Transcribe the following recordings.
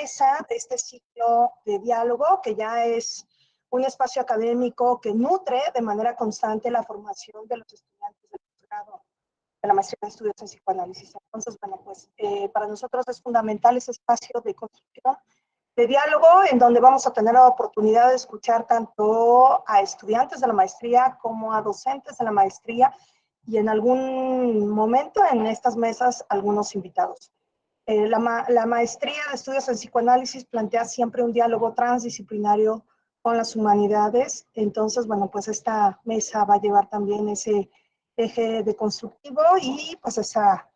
mesa de este ciclo de diálogo, que ya es un espacio académico que nutre de manera constante la formación de los estudiantes del posgrado de la maestría en estudios en psicoanálisis. Entonces, bueno, pues para nosotros es fundamental ese espacio de construcción, de diálogo, en donde vamos a tener la oportunidad de escuchar tanto a estudiantes de la maestría como a docentes de la maestría y en algún momento en estas mesas algunos invitados. La maestría de estudios en psicoanálisis plantea siempre un diálogo transdisciplinario con las humanidades. Entonces, bueno, pues esta mesa va a llevar también ese eje de constructivo y pues esa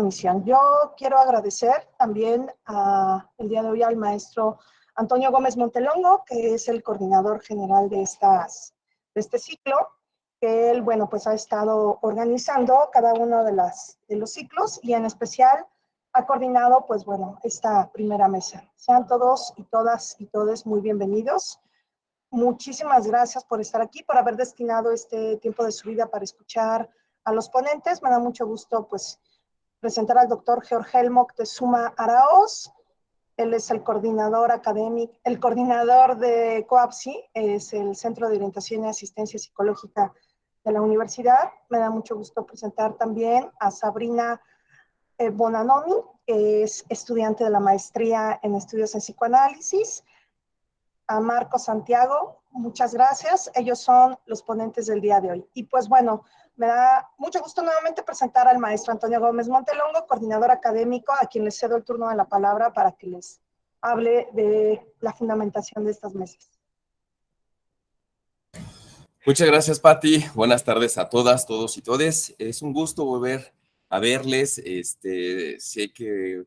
misión. Yo quiero agradecer también el día de hoy al maestro Antonio Gómez Montelongo, que es el coordinador general de este ciclo, que él, bueno, pues ha estado organizando cada uno de los ciclos y en especial ha coordinado, pues bueno, esta primera mesa. Sean todos y todas y todes muy bienvenidos. Muchísimas gracias por estar aquí, por haber destinado este tiempo de su vida para escuchar a los ponentes. Me da mucho gusto, pues, presentar al doctor Georg Helmut Tezuma Araoz. Él es el coordinador académico, el coordinador de COAPSI, es el Centro de Orientación y Asistencia Psicológica de la universidad. Me da mucho gusto presentar también a Sabrina Bonanomi, que es estudiante de la maestría en estudios en psicoanálisis, a Marco Santiago, muchas gracias. Ellos son los ponentes del día de hoy. Y pues bueno, me da mucho gusto nuevamente presentar al maestro Antonio Gómez Montelongo, coordinador académico, a quien les cedo el turno de la palabra para que les hable de la fundamentación de estas mesas. Muchas gracias, Pati. Buenas tardes a todas, todos y todes. Es un gusto volver a verles. Sé que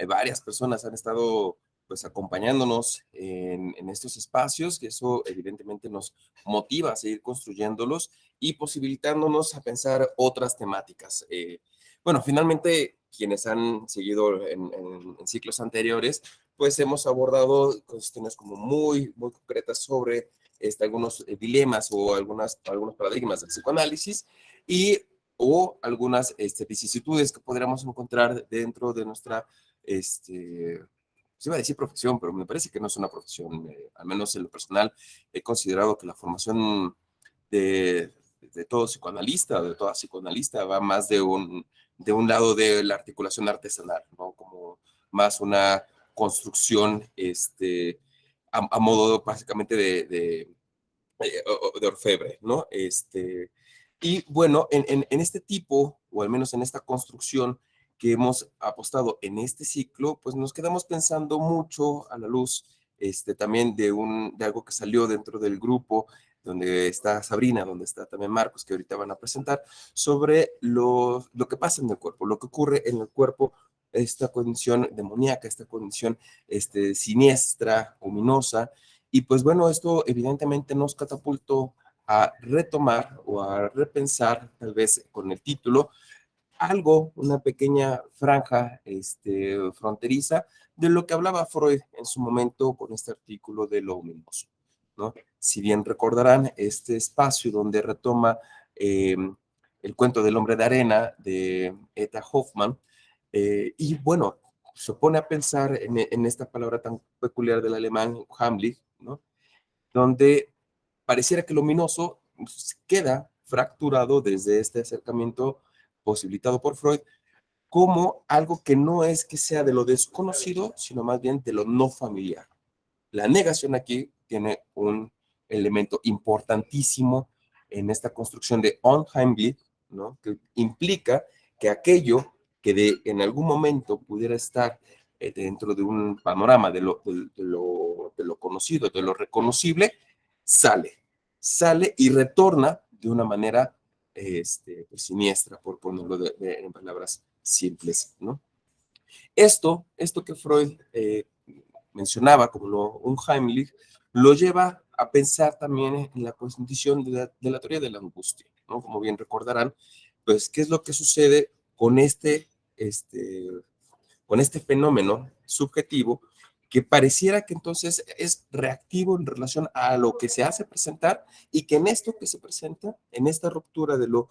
varias personas han estado pues acompañándonos en estos espacios, que eso evidentemente nos motiva a seguir construyéndolos y posibilitándonos a pensar otras temáticas. Bueno, finalmente, quienes han seguido en ciclos anteriores, pues hemos abordado cuestiones como muy concretas sobre algunos dilemas o algunos paradigmas del psicoanálisis o algunas vicisitudes que podríamos encontrar dentro de nuestra, se iba a decir profesión, pero me parece que no es una profesión, al menos en lo personal, he considerado que la formación de, de todo psicoanalista, de toda psicoanalista, va más de un lado de la articulación artesanal, ¿no? Como más una construcción a modo básicamente de orfebre, ¿no? Y bueno, en este tipo, o al menos en esta construcción que hemos apostado en este ciclo, pues nos quedamos pensando mucho a la luz también de algo que salió dentro del grupo, donde está Sabrina, donde está también Marcos, que ahorita van a presentar, sobre lo que pasa en el cuerpo, lo que ocurre en el cuerpo, esta condición demoníaca, esta condición siniestra, ominosa. Y pues bueno, esto evidentemente nos catapultó a retomar o a repensar, tal vez con el título, algo, una pequeña franja fronteriza de lo que hablaba Freud en su momento con este artículo de lo ominoso, ¿no? Si bien recordarán este espacio donde retoma el cuento del hombre de arena de Eta Hoffmann, y bueno, se pone a pensar en esta palabra tan peculiar del alemán, Heimlich, ¿no? Donde pareciera que lo ominoso queda fracturado desde este acercamiento posibilitado por Freud como algo que no es que sea de lo desconocido, sino más bien de lo no familiar. La negación aquí tiene un elemento importantísimo en esta construcción de unheimlich, ¿no? Que implica que aquello que en algún momento pudiera estar dentro de un panorama de lo conocido, de lo reconocible, sale y retorna de una manera pues, siniestra, por ponerlo en palabras simples, ¿no? Esto que Freud mencionaba como un Heimlich, lo lleva a pensar también en la condición de la teoría de la angustia, ¿no? Como bien recordarán, pues, ¿qué es lo que sucede con con este fenómeno subjetivo que pareciera que entonces es reactivo en relación a lo que se hace presentar y que en esto que se presenta, en esta ruptura de lo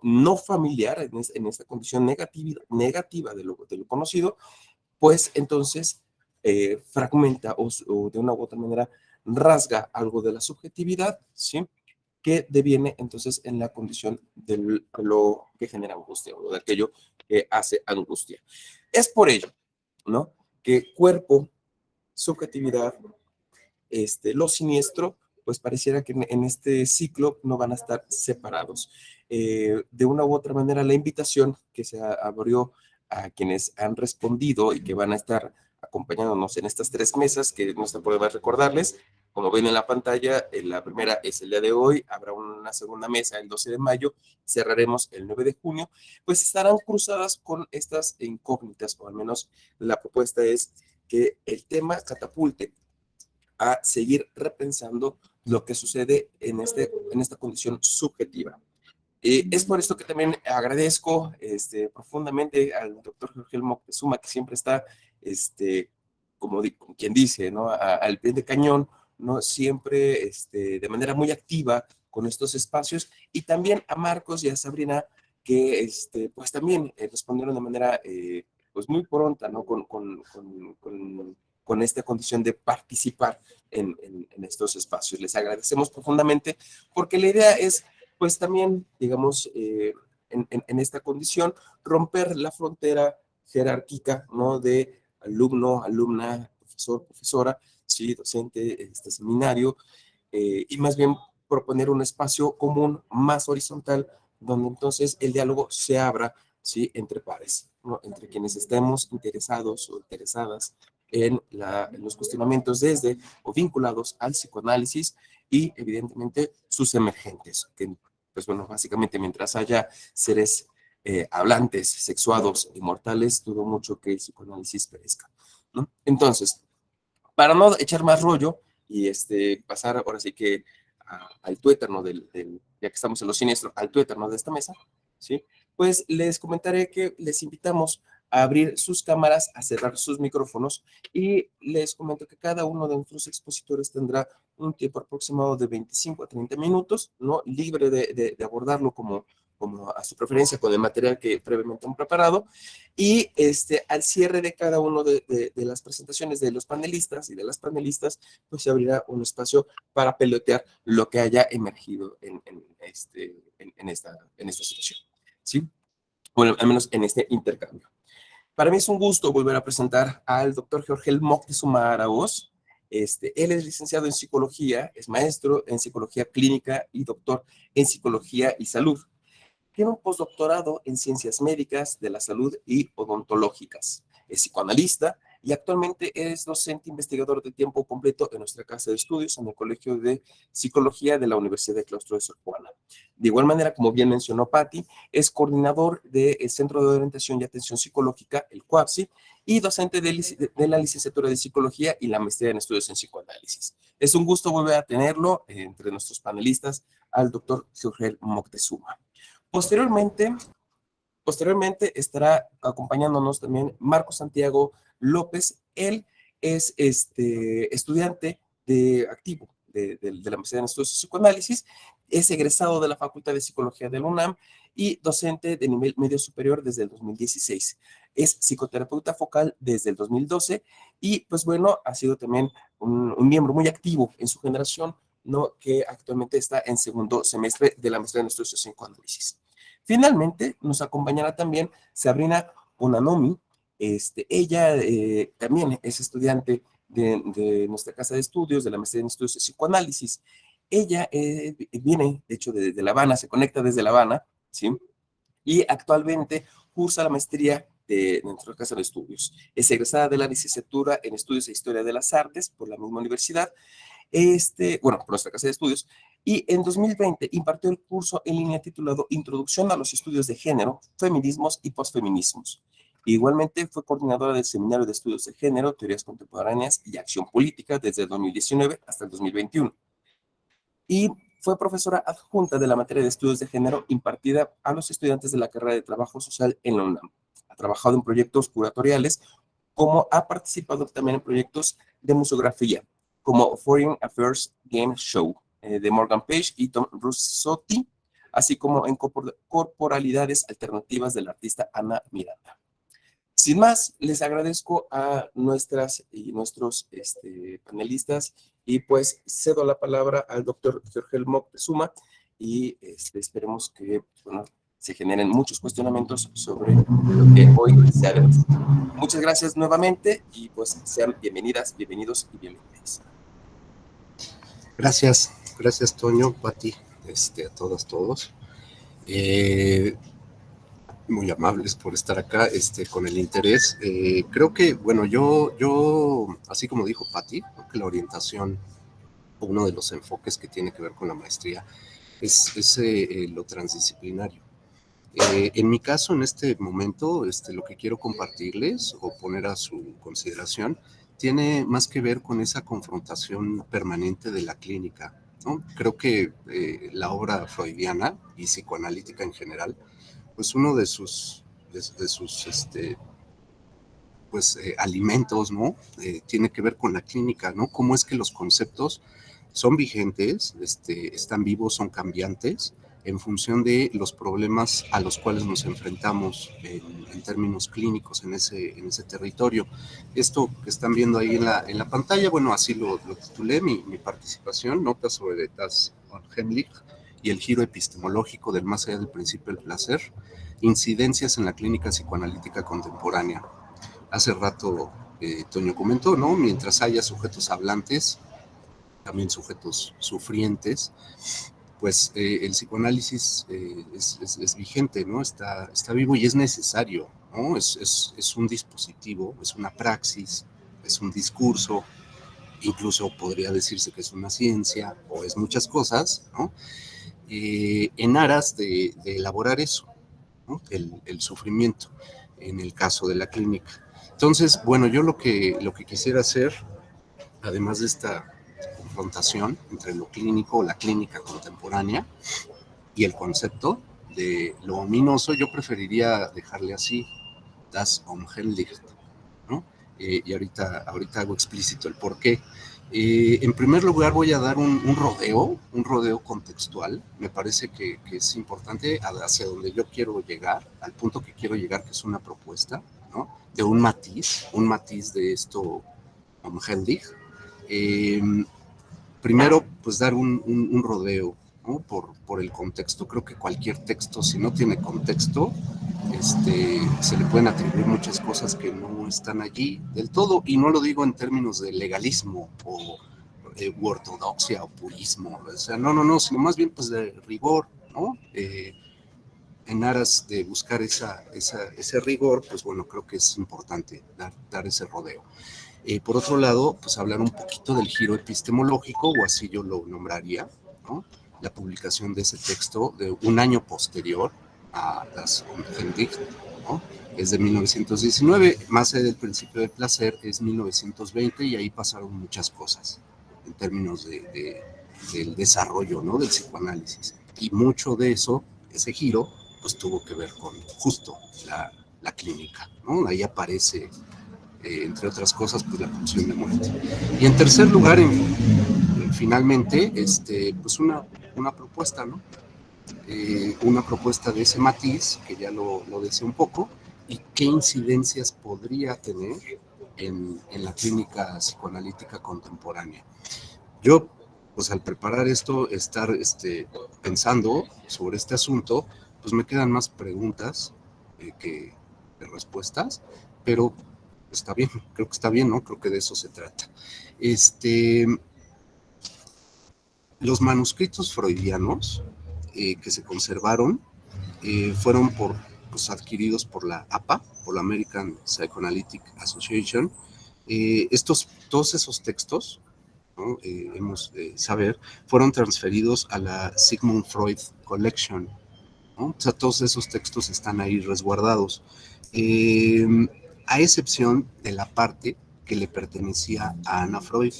no familiar, en esta condición negativa de lo conocido, pues entonces fragmenta o de una u otra manera rasga algo de la subjetividad, ¿sí? Que deviene entonces en la condición de lo que genera angustia o de aquello que hace angustia. Es por ello, ¿no? Que cuerpo, subjetividad, lo siniestro, pues pareciera que en este ciclo no van a estar separados. De una u otra manera, la invitación que se abrió a quienes han respondido y que van a estar acompañándonos en estas 3 mesas, que no se puede recordarles, como ven en la pantalla, la primera es el día de hoy, habrá una segunda mesa el 12 de mayo, cerraremos el 9 de junio, pues estarán cruzadas con estas incógnitas, o al menos la propuesta es que el tema catapulte a seguir repensando lo que sucede en esta condición subjetiva. Es por esto que también agradezco profundamente al doctor Jorge Moctezuma, que siempre está, como quien dice, ¿no? Al pie de cañón, ¿no? Siempre de manera muy activa con estos espacios, y también a Marcos y a Sabrina, que pues también respondieron de manera pues muy pronta, ¿no? Con esta condición de participar en estos espacios. Les agradecemos profundamente porque la idea es, pues también, digamos, en esta condición, romper la frontera jerárquica, ¿no? De alumno, alumna, profesor, profesora, sí, docente, seminario, y más bien proponer un espacio común más horizontal, donde entonces el diálogo se abra, ¿sí? Entre pares, ¿no? Entre quienes estemos interesados o interesadas en los cuestionamientos desde o vinculados al psicoanálisis y evidentemente sus emergentes, que pues bueno, básicamente mientras haya seres hablantes, sexuados, inmortales, dudo mucho que el psicoanálisis perezca, ¿no? Entonces, para no echar más rollo y pasar ahora sí que al tuétano ya que estamos en lo siniestro, al tuétano de esta mesa, ¿sí? Pues les comentaré que les invitamos a abrir sus cámaras, a cerrar sus micrófonos, y les comento que cada uno de nuestros expositores tendrá un tiempo aproximado de 25 a 30 minutos, ¿no? Libre de abordarlo como a su preferencia con el material que previamente han preparado. Y al cierre de cada uno de las presentaciones de los panelistas y de las panelistas, pues se abrirá un espacio para pelotear lo que haya emergido en esta situación, ¿sí? Bueno, al menos en este intercambio. Para mí es un gusto volver a presentar al doctor Jorge Moctezuma Araoz. Él es licenciado en psicología, es maestro en psicología clínica y doctor en psicología y salud. Tiene un postdoctorado en ciencias médicas de la salud y odontológicas. Es psicoanalista y actualmente es docente investigador de tiempo completo en nuestra casa de estudios en el Colegio de Psicología de la Universidad de Claustro de Sor Juana. De igual manera, como bien mencionó Patti, es coordinador del Centro de Orientación y Atención Psicológica, el COAPSI, y docente de la licenciatura de Psicología y la maestría en estudios en psicoanálisis. Es un gusto volver a tenerlo entre nuestros panelistas, al doctor Jorge Moctezuma. Posteriormente estará acompañándonos también Marcos Santiago López. Él es estudiante activo de la maestría en estudios de psicoanálisis, es egresado de la Facultad de Psicología de la UNAM y docente de nivel medio superior desde el 2016. Es psicoterapeuta focal desde el 2012 y pues bueno, ha sido también un miembro muy activo en su generación, ¿no? Que actualmente está en segundo semestre de la maestría en estudios de psicoanálisis. Finalmente, nos acompañará también Sabrina Onanomi. Ella también es estudiante de nuestra casa de estudios, de la maestría en estudios de psicoanálisis. Ella viene, de hecho, de La Habana, se conecta desde La Habana, ¿sí? Y actualmente cursa la maestría de nuestra casa de estudios. Es egresada de la licenciatura en Estudios e Historia de las Artes por la misma universidad, bueno, por nuestra casa de estudios, y en 2020 impartió el curso en línea titulado Introducción a los Estudios de Género, Feminismos y Postfeminismos. Igualmente fue coordinadora del Seminario de Estudios de Género, Teorías Contemporáneas y Acción Política desde el 2019 hasta el 2021. Y fue profesora adjunta de la materia de Estudios de Género impartida a los estudiantes de la carrera de Trabajo Social en la UNAM. Ha trabajado en proyectos curatoriales, como ha participado también en proyectos de museografía, como Foreign Affairs Game Show, de Morgan Page y Tom Russotti, así como en corporalidades alternativas del artista Ana Miranda. Sin más, les agradezco a nuestras y nuestros panelistas y pues cedo la palabra al doctor Jorge Moctezuma y esperemos que bueno, se generen muchos cuestionamientos sobre lo que hoy se ha debatido. Muchas gracias nuevamente y pues sean bienvenidas, bienvenidos y bienvenidas. Gracias Toño, Pati, a todas, todos. Muy amables por estar acá, con el interés. Creo que, bueno, yo, así como dijo Pati, creo que la orientación, uno de los enfoques que tiene que ver con la maestría, es lo transdisciplinario. En mi caso, en este momento, lo que quiero compartirles o poner a su consideración tiene más que ver con esa confrontación permanente de la clínica, ¿no? Creo que la obra freudiana y psicoanalítica en general, pues uno de sus alimentos, ¿no? Tiene que ver con la clínica, ¿no? Cómo es que los conceptos son vigentes, están vivos, son cambiantes, en función de los problemas a los cuales nos enfrentamos en términos clínicos en ese territorio. Esto que están viendo ahí en la pantalla, bueno, así lo titulé mi participación, notas sobre Das Unheimlich y el giro epistemológico del más allá del principio del placer, incidencias en la clínica psicoanalítica contemporánea. Hace rato Toño comentó, ¿no? Mientras haya sujetos hablantes, también sujetos sufrientes, pues el psicoanálisis es vigente, ¿no? Está vivo y es necesario, ¿no? Es un dispositivo, es una praxis, es un discurso, incluso podría decirse que es una ciencia o es muchas cosas, ¿no? En aras de elaborar eso, ¿no? El sufrimiento, en el caso de la clínica. Entonces, bueno, yo lo que quisiera hacer, además de esta confrontación entre lo clínico o la clínica contemporánea y el concepto de lo ominoso, yo preferiría dejarle así, das Unheimlich, ¿no? Y ahorita hago explícito el por qué. En primer lugar voy a dar un rodeo contextual. Me parece que es importante hacia donde yo quiero llegar, al punto que quiero llegar, que es una propuesta, ¿no? De un matiz de esto Unheimlich. Primero, pues dar un rodeo, ¿no? Por el contexto. Creo que cualquier texto, si no tiene contexto, se le pueden atribuir muchas cosas que no están allí del todo, y no lo digo en términos de legalismo o ortodoxia o purismo, o sea, no, sino más bien pues de rigor, ¿no? En aras de buscar ese rigor, pues bueno, creo que es importante dar ese rodeo. Por otro lado, pues hablar un poquito del giro epistemológico, o así yo lo nombraría, ¿no? La publicación de ese texto de un año posterior a Das Unheimlich, ¿no? Es de 1919, más allá del principio del placer es 1920, y ahí pasaron muchas cosas en términos del desarrollo, ¿no? Del psicoanálisis. Y mucho de eso, ese giro, pues tuvo que ver con justo la clínica, ¿no? Ahí aparece, entre otras cosas, pues la pulsión de muerte. Y en tercer lugar, finalmente, pues una propuesta, ¿no? Una propuesta de ese matiz, que ya lo decía un poco, y qué incidencias podría tener en la clínica psicoanalítica contemporánea. Yo, pues al preparar esto, estar pensando sobre este asunto, pues me quedan más preguntas que respuestas, pero está bien, creo que está bien, ¿no? Creo que de eso se trata. Los manuscritos freudianos que se conservaron fueron adquiridos por la APA, por la American Psychoanalytic Association. Todos esos textos, ¿no? Saber, fueron transferidos a la Sigmund Freud Collection, ¿no? O sea, todos esos textos están ahí resguardados, a excepción de la parte que le pertenecía a Anna Freud.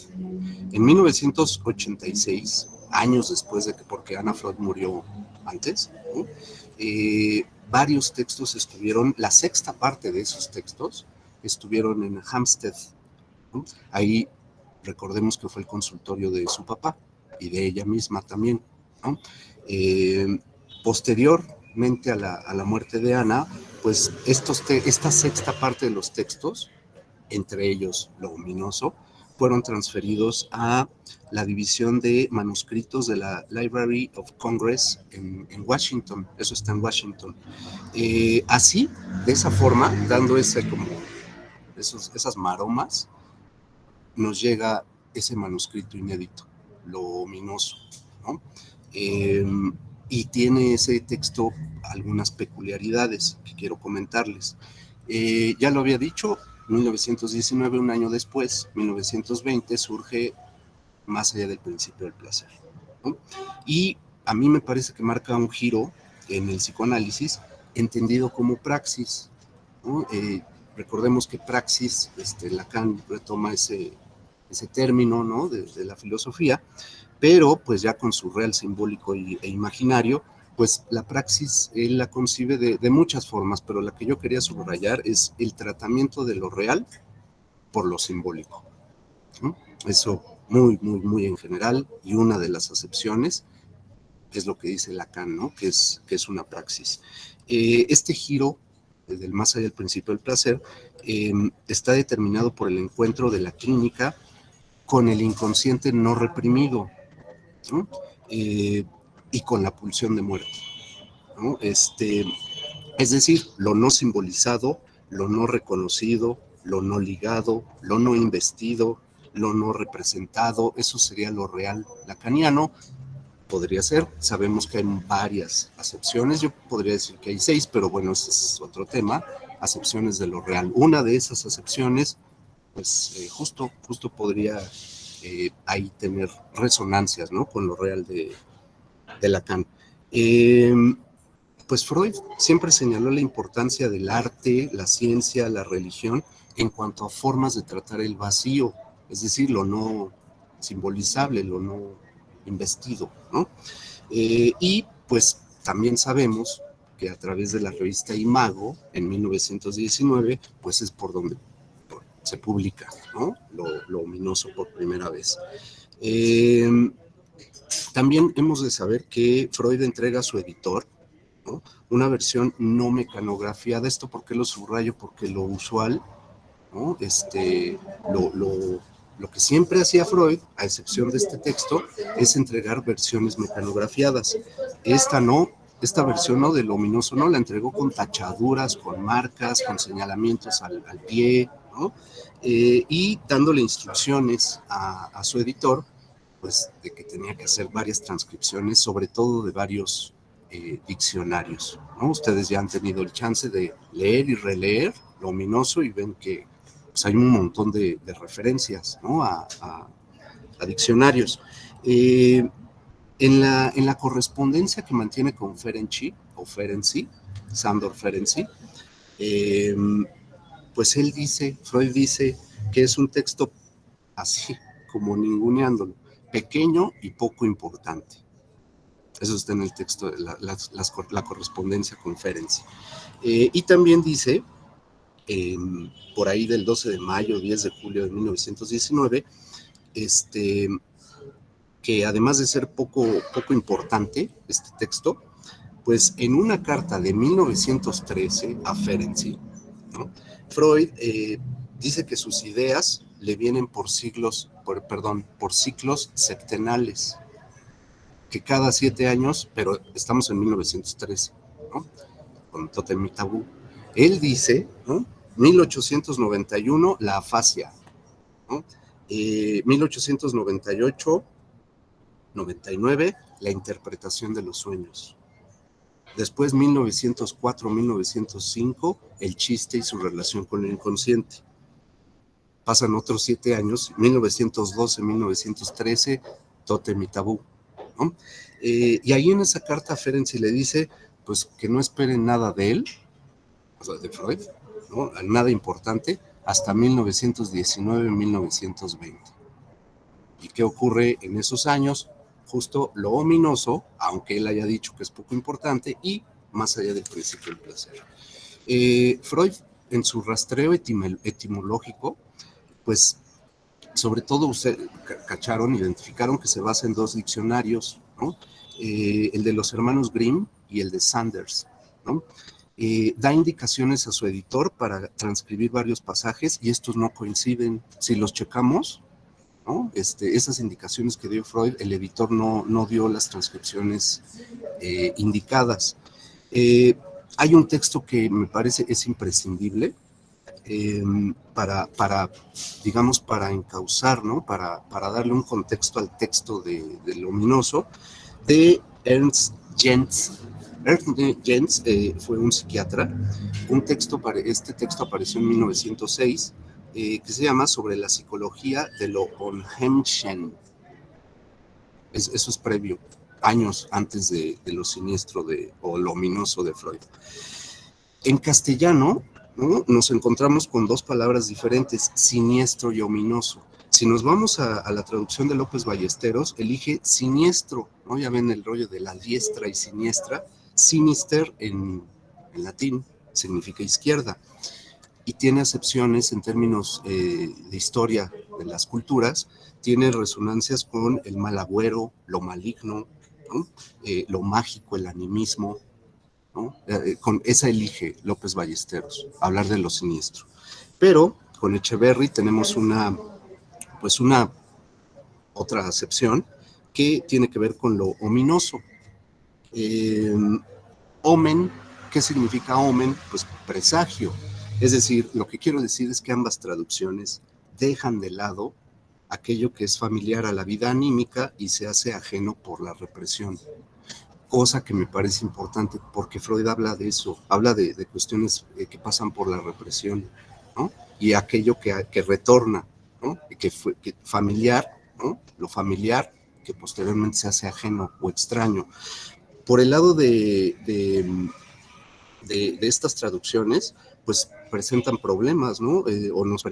En 1986, años después porque Anna Freud murió antes, ¿no? Varios textos estuvieron, la sexta parte de esos textos estuvieron en Hampstead, ¿no? Ahí recordemos que fue el consultorio de su papá y de ella misma también, ¿no? Posteriormente a la muerte de Ana, pues esta sexta parte de los textos, entre ellos lo ominoso, fueron transferidos a la división de manuscritos de la Library of Congress en Washington. Eso está en Washington. Así, de esa forma, dando esas maromas, nos llega ese manuscrito inédito, lo ominoso, ¿no? Y tiene ese texto algunas peculiaridades que quiero comentarles. Ya lo había dicho, 1919, un año después, 1920, surge Más allá del principio del placer, ¿no? Y a mí me parece que marca un giro en el psicoanálisis entendido como praxis, ¿no? Recordemos que praxis, Lacan retoma ese término, ¿no? de la filosofía, pero pues ya con su real simbólico e imaginario, pues la praxis él la concibe de muchas formas, pero la que yo quería subrayar es el tratamiento de lo real por lo simbólico, ¿no? Eso muy, muy, muy en general, y una de las acepciones es lo que dice Lacan, ¿no? que es una praxis. Este giro del más allá del principio del placer está determinado por el encuentro de la clínica con el inconsciente no reprimido, ¿no? Y con la pulsión de muerte, ¿no? Es decir, lo no simbolizado, lo no reconocido, lo no ligado, lo no investido, lo no representado, eso sería lo real lacaniano. Podría ser, sabemos que hay varias acepciones, yo podría decir que hay 6, pero bueno, ese es otro tema, acepciones de lo real. Una de esas acepciones, pues justo podría ahí tener resonancias, ¿no? Con lo real de Lacan. Pues Freud siempre señaló la importancia del arte, la ciencia, la religión, en cuanto a formas de tratar el vacío, es decir, lo no simbolizable, lo no investido, ¿no? Y pues también sabemos que a través de la revista Imago, en 1919, pues es por donde se publica, ¿no? Lo ominoso por primera vez. También hemos de saber que Freud entrega a su editor, ¿no? Una versión no mecanografiada. ¿Esto por qué lo subrayo? Porque lo usual, ¿no? Lo que siempre hacía Freud, a excepción de este texto, es entregar versiones mecanografiadas. Esta versión, ¿no? Del ominoso, ¿no? La entregó con tachaduras, con marcas, con señalamientos al pie, ¿no? Y dándole instrucciones a su editor, pues de que tenía que hacer varias transcripciones, sobre todo de varios diccionarios, ¿no? Ustedes ya han tenido el chance de leer y releer lo ominoso y ven que pues, hay un montón de referencias, ¿no? a diccionarios. En la correspondencia que mantiene con Ferenczi, Sándor Ferenczi, pues Freud dice que es un texto así, como ninguneándolo, pequeño y poco importante. Eso está en el texto, la correspondencia con Ferenczi. Y también dice, por ahí del 12 de mayo, 10 de julio de 1919, que además de ser poco importante este texto, pues en una carta de 1913 a Ferenczi, ¿no? Freud dice que sus ideas le vienen por ciclos septenales, que cada 7 años, pero estamos en 1913, ¿no? Con Totem y Tabú. Él dice, ¿no? 1891, la afasia, ¿no? 1898, 99, la interpretación de los sueños. Después, 1904, 1905, el chiste y su relación con el inconsciente. Pasan otros 7 años, 1912, 1913, Totem y Tabú, ¿no? Y ahí en esa carta Ferenczi le dice, pues que no esperen nada de él, o sea, de Freud, ¿no? Nada importante, hasta 1919, 1920. ¿Y qué ocurre en esos años? Justo lo ominoso, aunque él haya dicho que es poco importante, y más allá del principio del placer. Freud, en su rastreo etimológico, pues sobre todo ustedes identificaron que se basa en 2 diccionarios, ¿no? El de los hermanos Grimm y el de Sanders, ¿no? Da indicaciones a su editor para transcribir varios pasajes y estos no coinciden. Si los checamos, ¿no? Esas indicaciones que dio Freud, el editor no dio las transcripciones indicadas. Hay un texto que me parece es imprescindible digamos, para encauzar, ¿no? Para darle un contexto al texto del ominoso, de Ernst Jentz. Ernst Jentz fue un psiquiatra. Este texto apareció en 1906, que se llama Sobre la psicología de lo Unheimlichen. Eso es previo, años antes de lo siniestro o lo ominoso de Freud. En castellano, ¿no? Nos encontramos con dos palabras diferentes, siniestro y ominoso. Si nos vamos a la traducción de López Ballesteros, elige siniestro, ¿no? Ya ven el rollo de la diestra y siniestra. Sinister en latín significa izquierda y tiene acepciones en términos de historia de las culturas, tiene resonancias con el mal agüero, lo maligno, ¿no? Lo mágico, el animismo, ¿no? Con esa elige López Ballesteros, hablar de lo siniestro. Pero con Echeverry tenemos una otra acepción que tiene que ver con lo ominoso. Omen, ¿qué significa omen? Pues presagio. Es decir, lo que quiero decir es que ambas traducciones dejan de lado aquello que es familiar a la vida anímica y se hace ajeno por la represión. Cosa que me parece importante porque Freud habla de eso, habla de cuestiones que pasan por la represión, ¿no? Y aquello que retorna, ¿no? Que familiar, ¿no? Lo familiar que posteriormente se hace ajeno o extraño. Por el lado de estas traducciones, pues presentan problemas, ¿no? O nos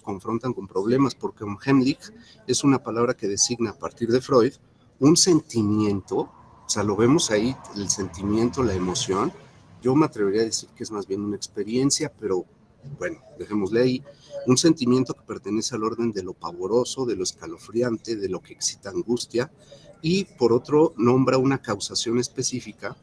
confrontan con problemas, porque Unheimlich es una palabra que designa a partir de Freud un sentimiento, o sea, lo vemos ahí, el sentimiento, la emoción. Yo me atrevería a decir que es más bien una experiencia, pero bueno, dejémosle ahí. Un sentimiento que pertenece al orden de lo pavoroso, de lo escalofriante, de lo que excita angustia, y por otro nombra una causación específica,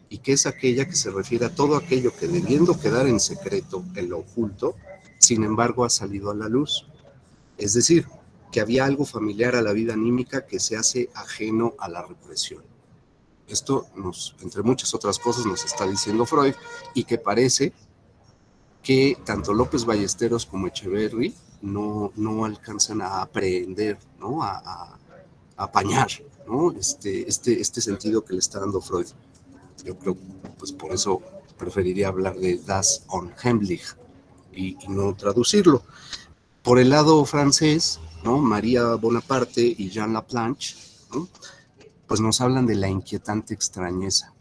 y que es aquella que se refiere a todo aquello que debiendo quedar en secreto, en lo oculto, sin embargo ha salido a la luz. Es decir, que había algo familiar a la vida anímica que se hace ajeno a la represión. Esto, entre muchas otras cosas, nos está diciendo Freud, y que parece que tanto López Ballesteros como Echeverry no alcanzan a aprehender, ¿no? A apañar, ¿no? Este sentido que le está dando Freud. Yo creo, pues por eso preferiría hablar de Das Unheimlich y no traducirlo. Por el lado francés, ¿no? María Bonaparte y Jean Laplanche, ¿no? Pues nos hablan de la inquietante extrañeza.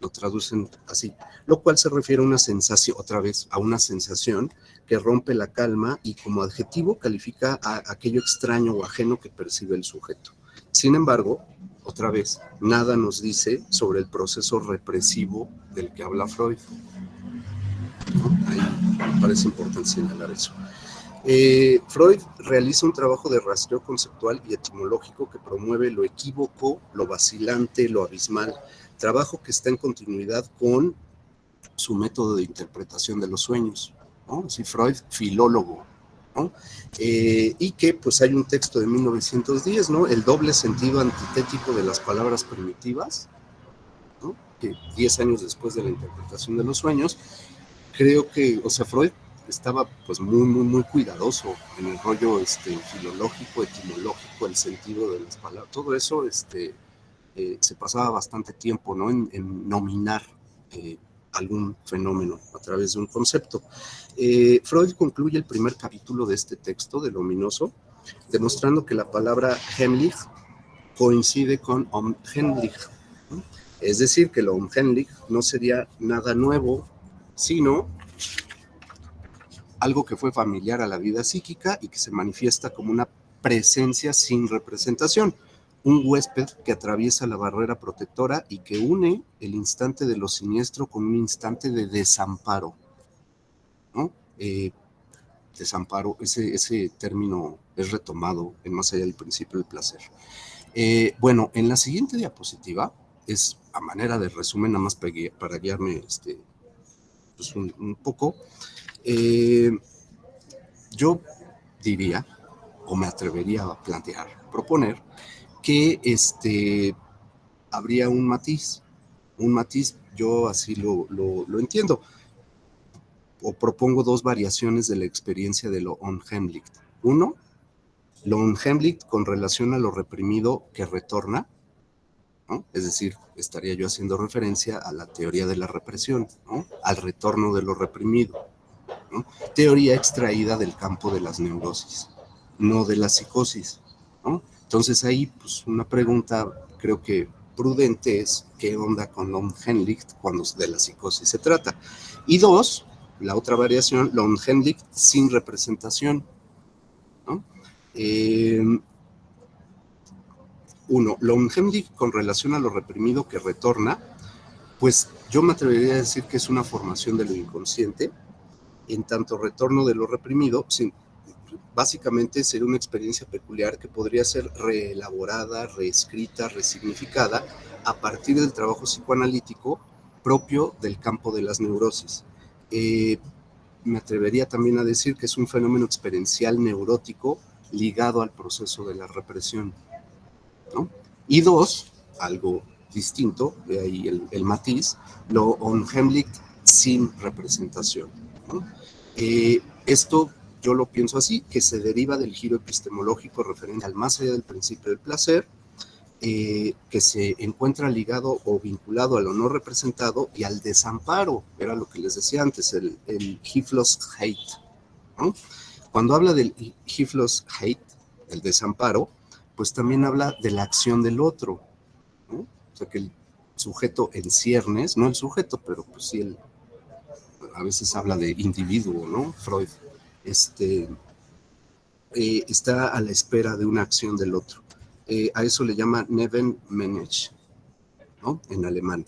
Lo traducen así, lo cual se refiere a una sensación, otra vez, a una sensación que rompe la calma y como adjetivo califica a aquello extraño o ajeno que percibe el sujeto. Sin embargo, otra vez, nada nos dice sobre el proceso represivo del que habla Freud, ¿no? Ahí me parece importante señalar eso. Freud realiza un trabajo de rastreo conceptual y etimológico que promueve lo equívoco, lo vacilante, lo abismal, trabajo que está en continuidad con su método de interpretación de los sueños, ¿no? Sí, Freud, filólogo, ¿no? Y que pues hay un texto de 1910, ¿no? El doble sentido antitético de las palabras primitivas, ¿no? Que 10 años después de la interpretación de los sueños, creo que, o sea, Freud estaba pues muy cuidadoso en el rollo filológico, etimológico, el sentido de las palabras, todo eso se pasaba bastante tiempo, ¿no? en nominar algún fenómeno a través de un concepto. Freud concluye el primer capítulo de este texto, del ominoso, demostrando que la palabra Heimlich coincide con Unheimlich, ¿no? Es decir, que lo Unheimlich no sería nada nuevo, sino algo que fue familiar a la vida psíquica y que se manifiesta como una presencia sin representación, un huésped que atraviesa la barrera protectora y que une el instante de lo siniestro con un instante de desamparo, ¿no? Desamparo, ese término es retomado en Más allá del principio del placer. Bueno, en la siguiente diapositiva, es a manera de resumen, nada más para guiarme pues un poco. Yo diría, o me atrevería a proponer, que habría un matiz, yo así lo entiendo, o propongo dos variaciones de la experiencia de lo unheimlich. Uno, lo unheimlich con relación a lo reprimido que retorna, ¿no? Es decir, estaría yo haciendo referencia a la teoría de la represión, ¿no? Al retorno de lo reprimido, ¿no? Teoría extraída del campo de las neurosis, no de la psicosis, ¿no? Entonces ahí, pues una pregunta creo que prudente es, ¿qué onda con lo unheimlich cuando de la psicosis se trata? Y dos, la otra variación, lo unheimlich sin representación, ¿no? Uno, lo unheimlich con relación a lo reprimido que retorna, pues yo me atrevería a decir que es una formación de lo inconsciente, en tanto retorno de lo reprimido, básicamente sería una experiencia peculiar que podría ser reelaborada, reescrita, resignificada a partir del trabajo psicoanalítico propio del campo de las neurosis. Me atrevería también a decir que es un fenómeno experiencial neurótico ligado al proceso de la represión, ¿no? Y dos, algo distinto, de ahí el matiz, lo unheimlich sin representación, ¿no? Esto yo lo pienso así, que se deriva del giro epistemológico referente al más allá del principio del placer, que se encuentra ligado o vinculado a lo no representado y al desamparo, era lo que les decía antes, el Hilflosigkeit, ¿no? Cuando habla del Hilflosigkeit, el desamparo, pues también habla de la acción del otro, ¿no? O sea, que el sujeto en ciernes, no el sujeto, pero pues sí, a veces habla de individuo, ¿no? Freud, está a la espera de una acción del otro. A eso le llama Nebenmensch, ¿no? En alemán.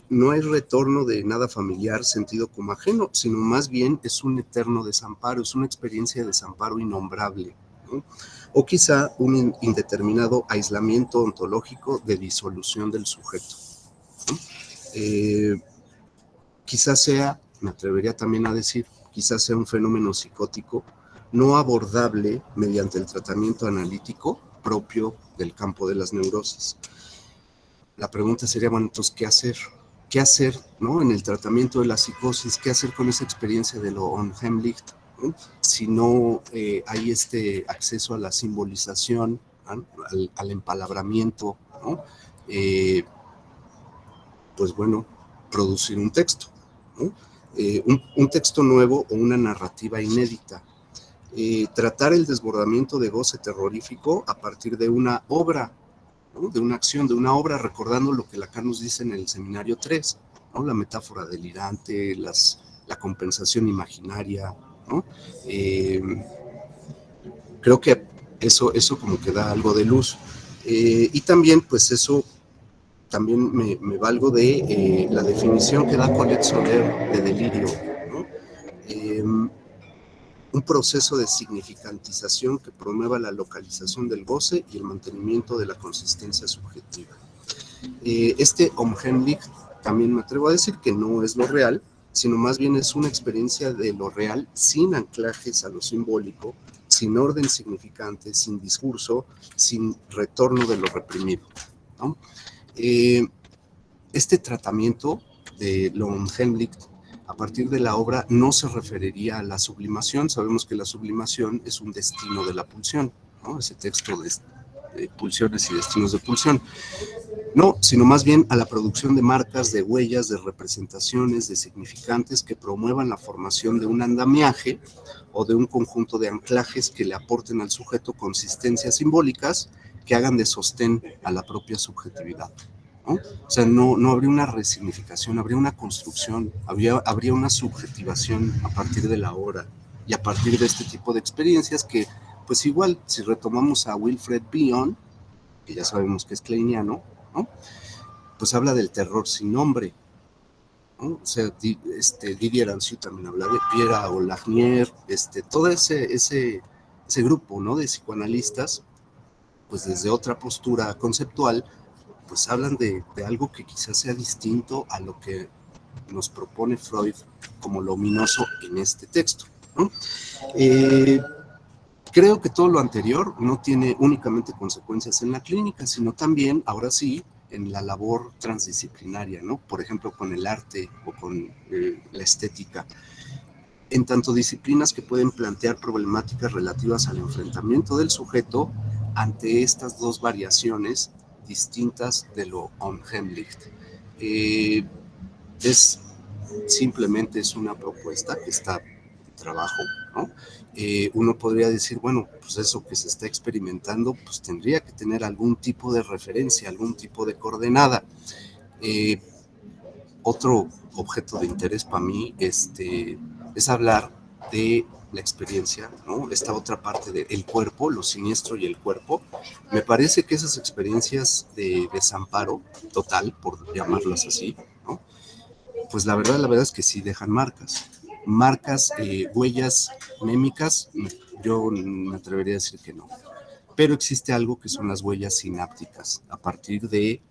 No hay retorno de nada familiar sentido como ajeno, sino más bien es un eterno desamparo, es una experiencia de desamparo innombrable, ¿no? O quizá un indeterminado aislamiento ontológico de disolución del sujeto, ¿no? Quizás sea, me atrevería también a decir, quizás sea un fenómeno psicótico no abordable mediante el tratamiento analítico propio del campo de las neurosis. La pregunta sería, bueno, entonces, ¿qué hacer? ¿Qué hacer, ¿no? En el tratamiento de la psicosis? ¿Qué hacer con esa experiencia de lo unheimlich, ¿no? Si no hay acceso a la simbolización, ¿no? al empalabramiento, ¿no? Pues bueno, producir un texto, ¿no? Un texto nuevo o una narrativa inédita. Tratar el desbordamiento de goce terrorífico a partir de una obra, ¿no? De una acción, de una obra, recordando lo que Lacan nos dice en el seminario 3, ¿no? La metáfora delirante, la compensación imaginaria, ¿no? Creo que eso como que da algo de luz. Y también, pues eso, también me valgo de la definición que da Colette Soler de delirio, ¿no? Un proceso de significantización que promueva la localización del goce y el mantenimiento de la consistencia subjetiva. Este unheimlich también me atrevo a decir que no es lo real, sino más bien es una experiencia de lo real sin anclajes a lo simbólico, sin orden significante, sin discurso, sin retorno de lo reprimido, ¿no? Este tratamiento de lo unheimlich a partir de la obra no se referiría a la sublimación. Sabemos que la sublimación es un destino de la pulsión, ¿no? Ese texto de pulsiones y destinos de pulsión. No, sino más bien a la producción de marcas, de huellas, de representaciones, de significantes que promuevan la formación de un andamiaje o de un conjunto de anclajes que le aporten al sujeto consistencias simbólicas que hagan de sostén a la propia subjetividad, ¿no? O sea, no habría una resignificación, habría una construcción, habría una subjetivación a partir de la obra y a partir de este tipo de experiencias que, pues igual, si retomamos a Wilfred Bion, que ya sabemos que es kleiniano, ¿no? Pues habla del terror sin nombre, ¿no? O sea, Didier Anziu también habla de Pierre Aulagnier, todo ese grupo, ¿no? De psicoanalistas, pues desde otra postura conceptual, pues hablan de algo que quizás sea distinto a lo que nos propone Freud como lo ominoso en este texto, ¿no? Creo que todo lo anterior no tiene únicamente consecuencias en la clínica, sino también, ahora sí, en la labor transdisciplinaria, ¿no? Por ejemplo, con el arte o con la estética. En tanto disciplinas que pueden plantear problemáticas relativas al enfrentamiento del sujeto ante estas dos variaciones distintas de lo unheimlich. Simplemente es una propuesta que está en trabajo, ¿no? Uno podría decir, bueno, pues eso que se está experimentando, pues tendría que tener algún tipo de referencia, algún tipo de coordenada. Otro objeto de interés para mí es hablar de la experiencia, ¿no? Esta otra parte del cuerpo, lo siniestro y el cuerpo. Me parece que esas experiencias de desamparo total, por llamarlas así, ¿no? Pues la verdad es que sí dejan marcas, huellas mémicas, yo me atrevería a decir que no, pero existe algo que son las huellas sinápticas, a partir de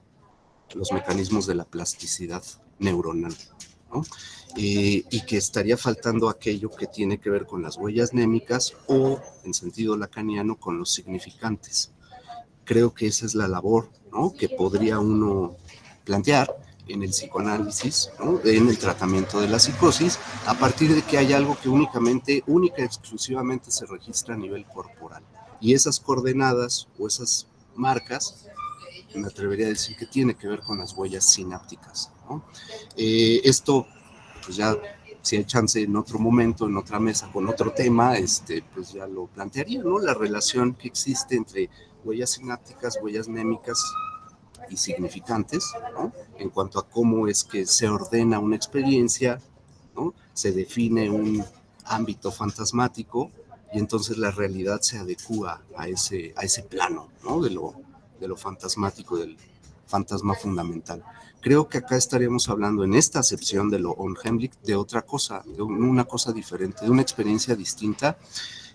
los mecanismos de la plasticidad neuronal, ¿no? Y que estaría faltando aquello que tiene que ver con las huellas némicas o, en sentido lacaniano, con los significantes. Creo que esa es la labor, ¿no?, que podría uno plantear en el psicoanálisis, ¿no?, en el tratamiento de la psicosis, a partir de que hay algo que única y exclusivamente se registra a nivel corporal. Y esas coordenadas o esas marcas, me atrevería a decir que tiene que ver con las huellas sinápticas, ¿no? Esto, pues ya, si hay chance en otro momento, en otra mesa, con otro tema, pues ya lo plantearía, ¿no? La relación que existe entre huellas sinápticas, huellas némicas y significantes, ¿no?, en cuanto a cómo es que se ordena una experiencia, ¿no?, se define un ámbito fantasmático y entonces la realidad se adecúa a ese plano, ¿no?, de lo fantasmático, del fantasma fundamental. Creo que acá estaríamos hablando, en esta acepción de lo unheimlich, de otra cosa, de una cosa diferente, de una experiencia distinta,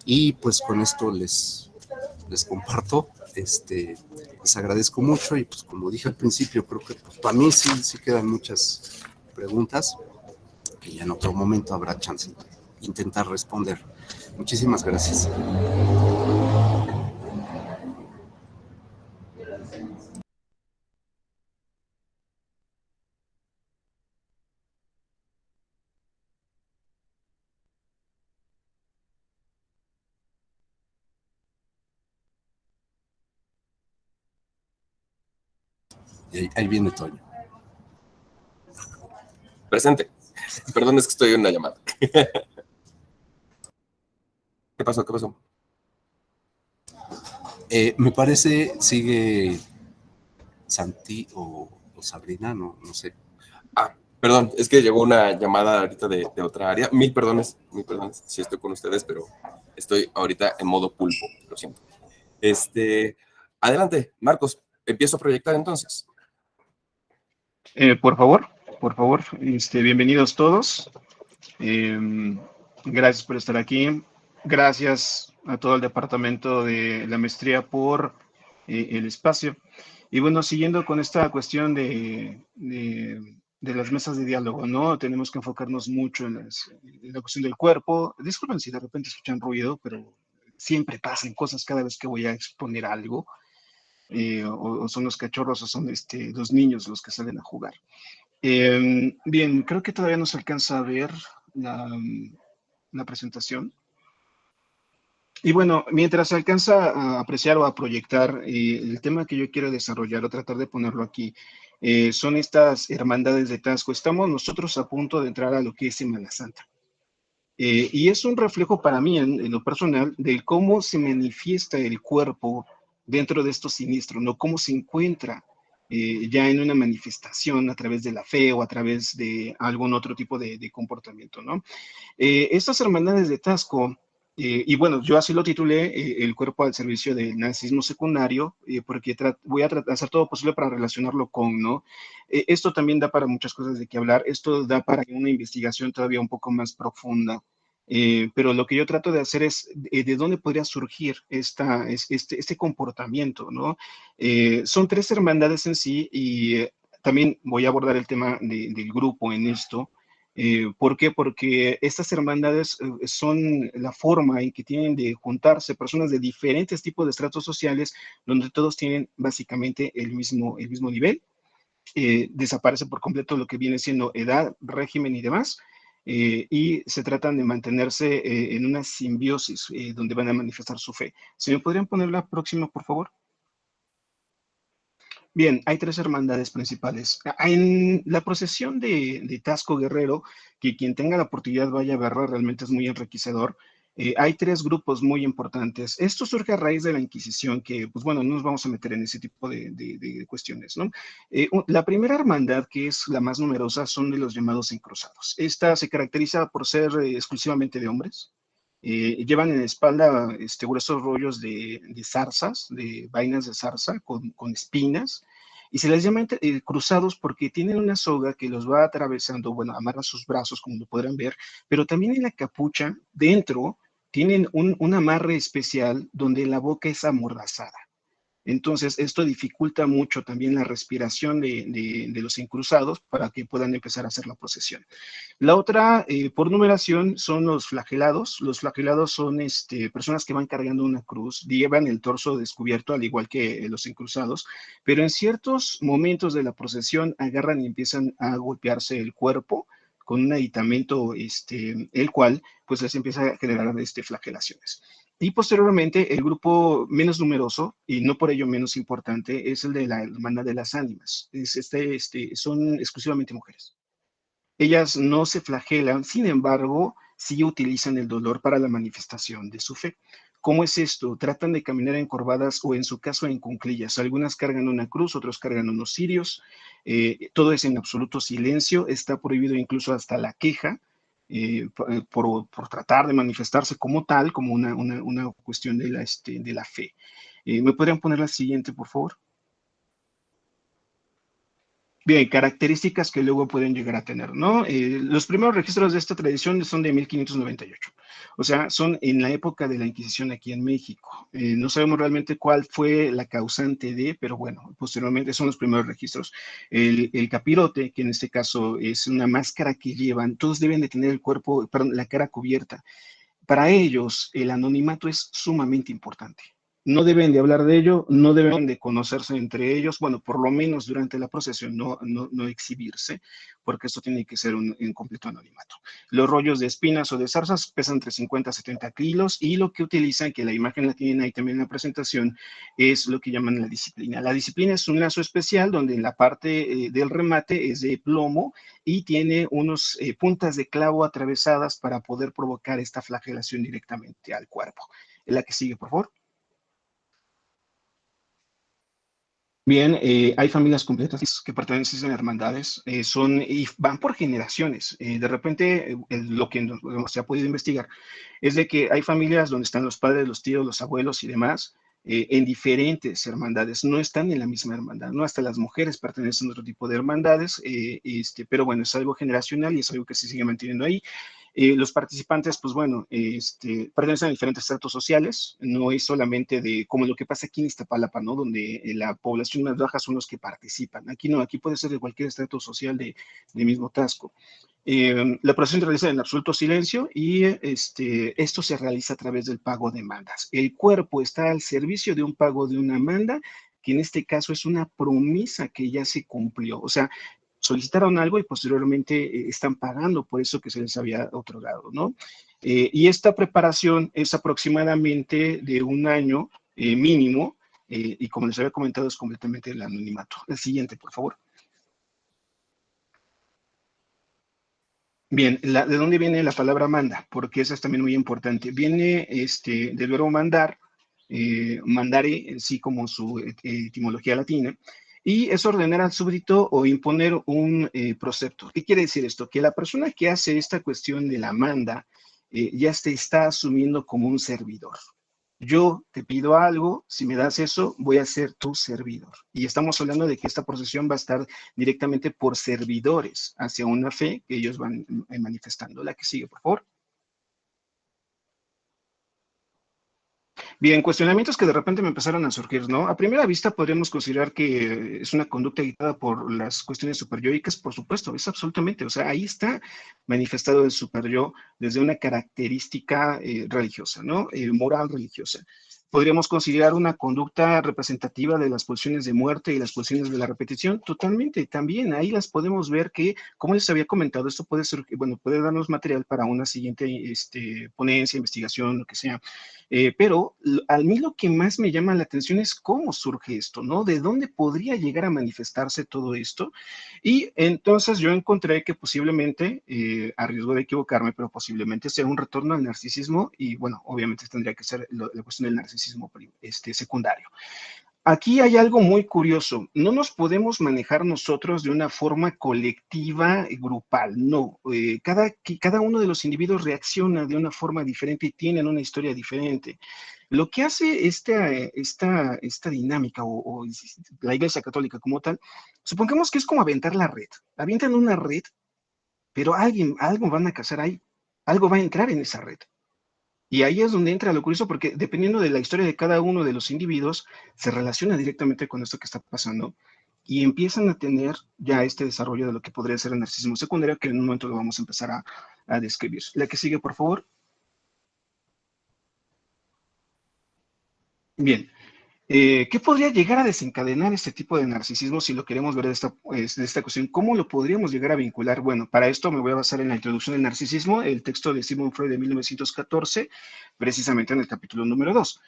y pues con esto les comparto, les agradezco mucho y pues como dije al principio, creo que pues, para mí sí quedan muchas preguntas que ya en otro momento habrá chance de intentar responder. Muchísimas gracias. Y ahí viene Toño. Presente. Perdón, es que estoy en una llamada. ¿Qué pasó? Me parece, sigue Santi o Sabrina, no sé. Perdón, es que llegó una llamada ahorita de otra área. Mil perdones si estoy con ustedes, pero estoy ahorita en modo pulpo, lo siento. Adelante, Marcos, empiezo a proyectar entonces. Por favor, bienvenidos todos. Gracias por estar aquí. Gracias a todo el departamento de la maestría por el espacio. Y bueno, siguiendo con esta cuestión de las mesas de diálogo, ¿no? Tenemos que enfocarnos mucho en la cuestión del cuerpo. Disculpen si de repente escuchan ruido, pero siempre pasan cosas cada vez que voy a exponer algo. O son los cachorros o son los niños los que salen a jugar. Bien, creo que todavía no se alcanza a ver la presentación. Y bueno, mientras se alcanza a apreciar o a proyectar, el tema que yo quiero desarrollar o tratar de ponerlo aquí, son estas hermandades de Tasco. Estamos nosotros a punto de entrar a lo que es Semana Santa. Y es un reflejo para mí, en lo personal, de cómo se manifiesta el cuerpo dentro de estos siniestros, ¿no? Cómo se encuentra ya en una manifestación a través de la fe o a través de algún otro tipo de comportamiento, ¿no? Estas hermandades de Tasco, y bueno, yo así lo titulé, el cuerpo al servicio del nazismo secundario, porque voy a hacer todo posible para relacionarlo con, ¿no? Esto también da para muchas cosas de qué hablar, esto da para una investigación todavía un poco más profunda. Pero lo que yo trato de hacer es de dónde podría surgir este comportamiento, ¿no? Son tres hermandades en sí y también voy a abordar el tema del grupo en esto. ¿Por qué? Porque estas hermandades son la forma en que tienen de juntarse personas de diferentes tipos de estratos sociales, donde todos tienen básicamente el mismo nivel. Desaparece por completo lo que viene siendo edad, régimen y demás, y se tratan de mantenerse en una simbiosis donde van a manifestar su fe. ¿Se me podrían poner la próxima, por favor? Bien, hay tres hermandades principales. En la procesión de Tasco Guerrero, que quien tenga la oportunidad vaya a verla, realmente es muy enriquecedor. Hay tres grupos muy importantes. Esto surge a raíz de la Inquisición, que, pues bueno, no nos vamos a meter en ese tipo de cuestiones, ¿no? La primera hermandad, que es la más numerosa, son de los llamados encruzados. Esta se caracteriza por ser exclusivamente de hombres. Llevan en la espalda gruesos rollos de zarzas, de vainas de zarza con espinas, y se les llama cruzados porque tienen una soga que los va atravesando, bueno, amarra sus brazos, como lo podrán ver, pero también en la capucha, dentro, tienen un amarre especial donde la boca es amordazada. Entonces, esto dificulta mucho también la respiración de los encruzados para que puedan empezar a hacer la procesión. La otra, por numeración, son los flagelados. Los flagelados son personas que van cargando una cruz, llevan el torso descubierto, al igual que los encruzados, pero en ciertos momentos de la procesión agarran y empiezan a golpearse el cuerpo con un aditamento, el cual pues les empieza a generar flagelaciones. Y posteriormente, el grupo menos numeroso, y no por ello menos importante, es el de la Hermandad de las Ánimas. Son exclusivamente mujeres. Ellas no se flagelan, sin embargo, sí utilizan el dolor para la manifestación de su fe. ¿Cómo es esto? Tratan de caminar encorvadas o en su caso en cuclillas. Algunas cargan una cruz, otros cargan unos cirios. Todo es en absoluto silencio. Está prohibido incluso hasta la queja por tratar de manifestarse como tal, como una cuestión de la fe. ¿Me podrían poner la siguiente, por favor? Bien, características que luego pueden llegar a tener, ¿no? Los primeros registros de esta tradición son de 1598, o sea, son en la época de la Inquisición aquí en México. No sabemos realmente cuál fue la causante de, pero bueno, posteriormente son los primeros registros. El capirote, que en este caso es una máscara que llevan, todos deben de tener el cuerpo, perdón, la cara cubierta. Para ellos, el anonimato es sumamente importante. No deben de hablar de ello, no deben de conocerse entre ellos, bueno, por lo menos durante la procesión, no exhibirse, porque esto tiene que ser un completo anonimato. Los rollos de espinas o de zarzas pesan entre 50 a 70 kilos y lo que utilizan, que la imagen la tienen ahí también en la presentación, es lo que llaman la disciplina. La disciplina es un lazo especial donde en la parte del remate es de plomo y tiene unos puntas de clavo atravesadas para poder provocar esta flagelación directamente al cuerpo. La que sigue, por favor. Bien, hay familias completas que pertenecen a hermandades, y van por generaciones. De repente, lo que se ha podido investigar es de que hay familias donde están los padres, los tíos, los abuelos y demás, en diferentes hermandades, no están en la misma hermandad, ¿no? Hasta las mujeres pertenecen a otro tipo de hermandades, pero bueno, es algo generacional y es algo que se sigue manteniendo ahí. Los participantes, pues bueno, pertenecen a diferentes estratos sociales, no es solamente de como lo que pasa aquí en Iztapalapa, ¿no? Donde la población más baja son los que participan. Aquí no, aquí puede ser de cualquier estrato social de mismo Tasco. La procesión se realiza en absoluto silencio y esto se realiza a través del pago de mandas. El cuerpo está al servicio de un pago de una manda, que en este caso es una promesa que ya se cumplió. O sea, solicitaron algo y posteriormente están pagando por eso que se les había otorgado, ¿no? Y esta preparación es aproximadamente de un año mínimo, y como les había comentado, es completamente el anonimato. El siguiente, por favor. Bien, ¿de dónde viene la palabra manda? Porque esa es también muy importante. Viene del verbo mandar, mandare, sí como su etimología latina, y es ordenar al súbdito o imponer un precepto. ¿Qué quiere decir esto? Que la persona que hace esta cuestión de la manda ya se está asumiendo como un servidor. Yo te pido algo, si me das eso, voy a ser tu servidor. Y estamos hablando de que esta procesión va a estar directamente por servidores hacia una fe que ellos van manifestando. La que sigue, por favor. Bien, cuestionamientos que de repente me empezaron a surgir, ¿no? A primera vista podríamos considerar que es una conducta dictada por las cuestiones superyoicas, por supuesto, es absolutamente, o sea, ahí está manifestado el superyo desde una característica religiosa, ¿no? Moral religiosa. Podríamos considerar una conducta representativa de las pulsiones de muerte y las pulsiones de la repetición, totalmente, también, ahí las podemos ver que, como les había comentado, esto puede ser, bueno, puede darnos material para una siguiente ponencia, investigación, lo que sea. Pero a mí lo que más me llama la atención es cómo surge esto, ¿no? ¿De dónde podría llegar a manifestarse todo esto? Y entonces yo encontré que posiblemente, a riesgo de equivocarme, pero posiblemente sea un retorno al narcisismo y, bueno, obviamente tendría que ser la cuestión del narcisismo secundario. Aquí hay algo muy curioso. No nos podemos manejar nosotros de una forma colectiva, grupal. No. Cada uno de los individuos reacciona de una forma diferente y tienen una historia diferente. Lo que hace esta dinámica o la Iglesia Católica como tal, supongamos que es como aventar la red. Avientan una red, pero algo van a cazar ahí. Algo va a entrar en esa red. Y ahí es donde entra lo curioso, porque dependiendo de la historia de cada uno de los individuos, se relaciona directamente con esto que está pasando y empiezan a tener ya este desarrollo de lo que podría ser el narcisismo secundario, que en un momento lo vamos a empezar a describir. La que sigue, por favor. Bien. ¿Qué podría llegar a desencadenar este tipo de narcisismo si lo queremos ver de esta cuestión? ¿Cómo lo podríamos llegar a vincular? Bueno, para esto me voy a basar en la introducción del narcisismo, el texto de Sigmund Freud de 1914, precisamente en el capítulo número 2.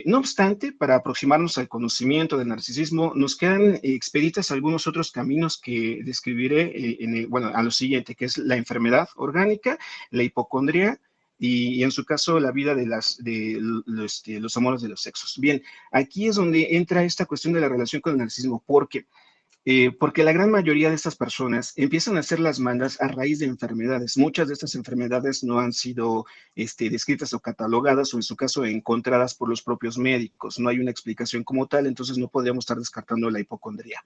No obstante, para aproximarnos al conocimiento del narcisismo, nos quedan expeditas algunos otros caminos que describiré bueno, a lo siguiente, que es la enfermedad orgánica, la hipocondría, y en su caso la vida de los amores de los sexos. Bien, aquí es donde entra esta cuestión de la relación con el narcisismo, porque la gran mayoría de estas personas empiezan a hacer las mandas a raíz de enfermedades. Muchas de estas enfermedades no han sido descritas o catalogadas o en su caso encontradas por los propios médicos. No hay una explicación como tal, entonces no podríamos estar descartando la hipocondría.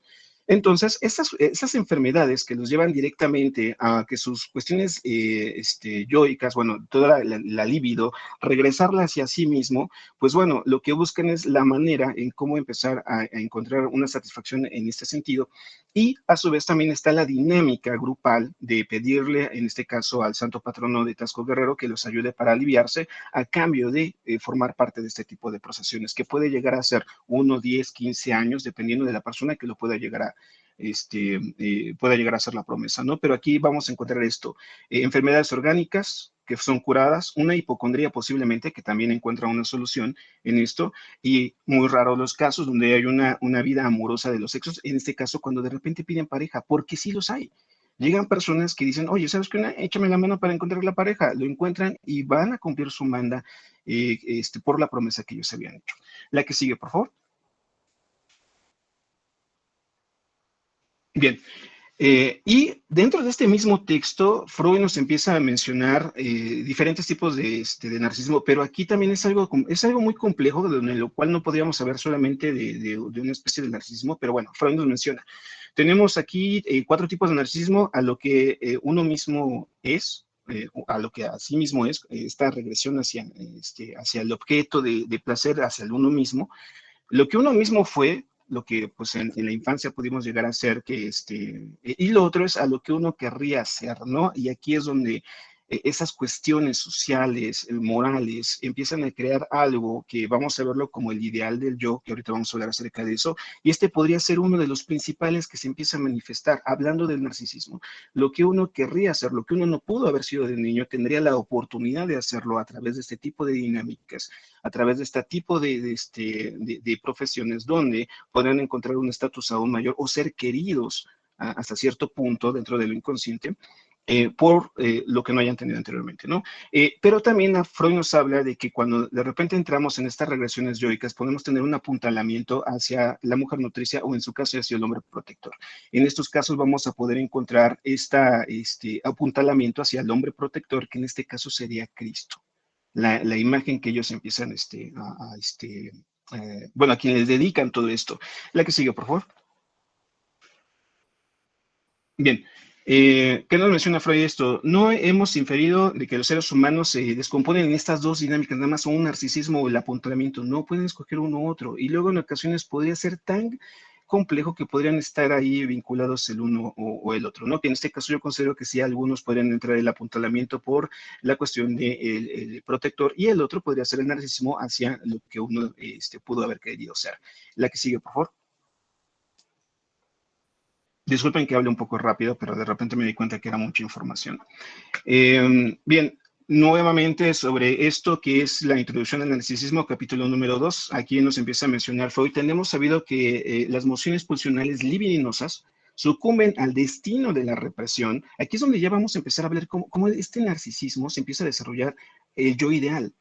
Entonces, estas enfermedades que los llevan directamente a que sus cuestiones yoicas, bueno, toda la libido, regresarla hacia sí mismo, pues bueno, lo que buscan es la manera en cómo empezar a encontrar una satisfacción en este sentido. Y a su vez también está la dinámica grupal de pedirle, en este caso, al santo patrono de Tasco Guerrero que los ayude para aliviarse a cambio de formar parte de este tipo de procesiones, que puede llegar a ser 1, 10, 15 años, dependiendo de la persona que lo pueda llegar a pueda llegar a ser la promesa, ¿no? Pero aquí vamos a encontrar esto, enfermedades orgánicas que son curadas, una hipocondría posiblemente, que también encuentra una solución en esto, y muy raros los casos donde hay una vida amorosa de los sexos, en este caso cuando de repente piden pareja, porque sí los hay. Llegan personas que dicen, oye, ¿sabes qué? Échame la mano para encontrar la pareja. Lo encuentran y van a cumplir su manda por la promesa que ellos habían hecho. La que sigue, por favor. Bien, y dentro de este mismo texto, Freud nos empieza a mencionar diferentes tipos de narcisismo, pero aquí también es algo muy complejo, de lo cual no podríamos saber solamente de una especie de narcisismo, pero bueno, Freud nos menciona. Tenemos aquí 4 tipos de narcisismo: a lo que uno mismo es, a lo que a sí mismo es, esta regresión hacia el objeto de placer, hacia el uno mismo, lo que uno mismo fue, lo que pues en la infancia pudimos llegar a ser, y lo otro es a lo que uno querría ser, ¿no? Y aquí es donde esas cuestiones sociales, morales, empiezan a crear algo que vamos a verlo como el ideal del yo, que ahorita vamos a hablar acerca de eso, y este podría ser uno de los principales que se empieza a manifestar, hablando del narcisismo. Lo que uno querría hacer, lo que uno no pudo haber sido de niño, tendría la oportunidad de hacerlo a través de este tipo de dinámicas, a través de este tipo de profesiones donde podrán encontrar un estatus aún mayor o ser queridos hasta cierto punto dentro de lo inconsciente, por lo que no hayan tenido anteriormente, ¿no? Pero también Freud nos habla de que cuando de repente entramos en estas regresiones yoicas, podemos tener un apuntalamiento hacia la mujer nutricia o en su caso hacia el hombre protector. En estos casos vamos a poder encontrar este apuntalamiento hacia el hombre protector, que en este caso sería Cristo. La imagen que ellos empiezan bueno, a quienes dedican todo esto. La que sigue, por favor. Bien, ¿Qué nos menciona Freud esto? No hemos inferido de que los seres humanos se descomponen en estas dos dinámicas, nada más son un narcisismo o el apuntalamiento. No pueden escoger uno u otro. Y luego en ocasiones podría ser tan complejo que podrían estar ahí vinculados el uno o el otro, ¿no? Que en este caso yo considero que sí, algunos podrían entrar el apuntalamiento por la cuestión del el protector y el otro podría ser el narcisismo hacia lo que uno pudo haber querido ser. La que sigue, por favor. Disculpen que hable un poco rápido, pero de repente me di cuenta que era mucha información. Bien, nuevamente sobre esto que es la introducción al narcisismo, capítulo número 2, aquí nos empieza a mencionar Freud. Tenemos sabido que las mociones pulsionales libidinosas sucumben al destino de la represión. Aquí es donde ya vamos a empezar a ver cómo este narcisismo se empieza a desarrollar el yo ideal,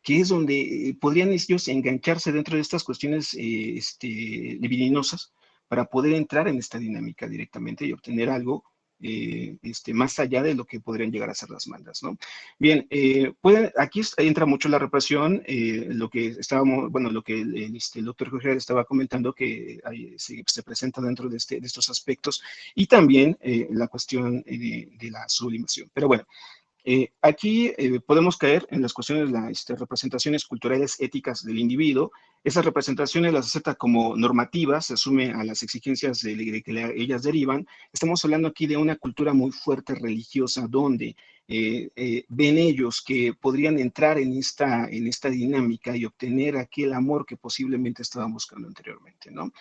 que es donde podrían ellos engancharse dentro de estas cuestiones libidinosas para poder entrar en esta dinámica directamente y obtener algo más allá de lo que podrían llegar a ser las mandas, ¿no? Bien, aquí entra mucho la represión, lo que estábamos, bueno, lo que el doctor Jorge estaba comentando, que se presenta dentro de estos aspectos, y también la cuestión de la sublimación. Pero bueno, aquí podemos caer en las cuestiones de las representaciones culturales éticas del individuo. Esas representaciones las acepta como normativas, se asume a las exigencias de que ellas derivan. Estamos hablando aquí de una cultura muy fuerte religiosa donde ven ellos que podrían entrar en esta dinámica y obtener aquel amor que posiblemente estaban buscando anteriormente, ¿no?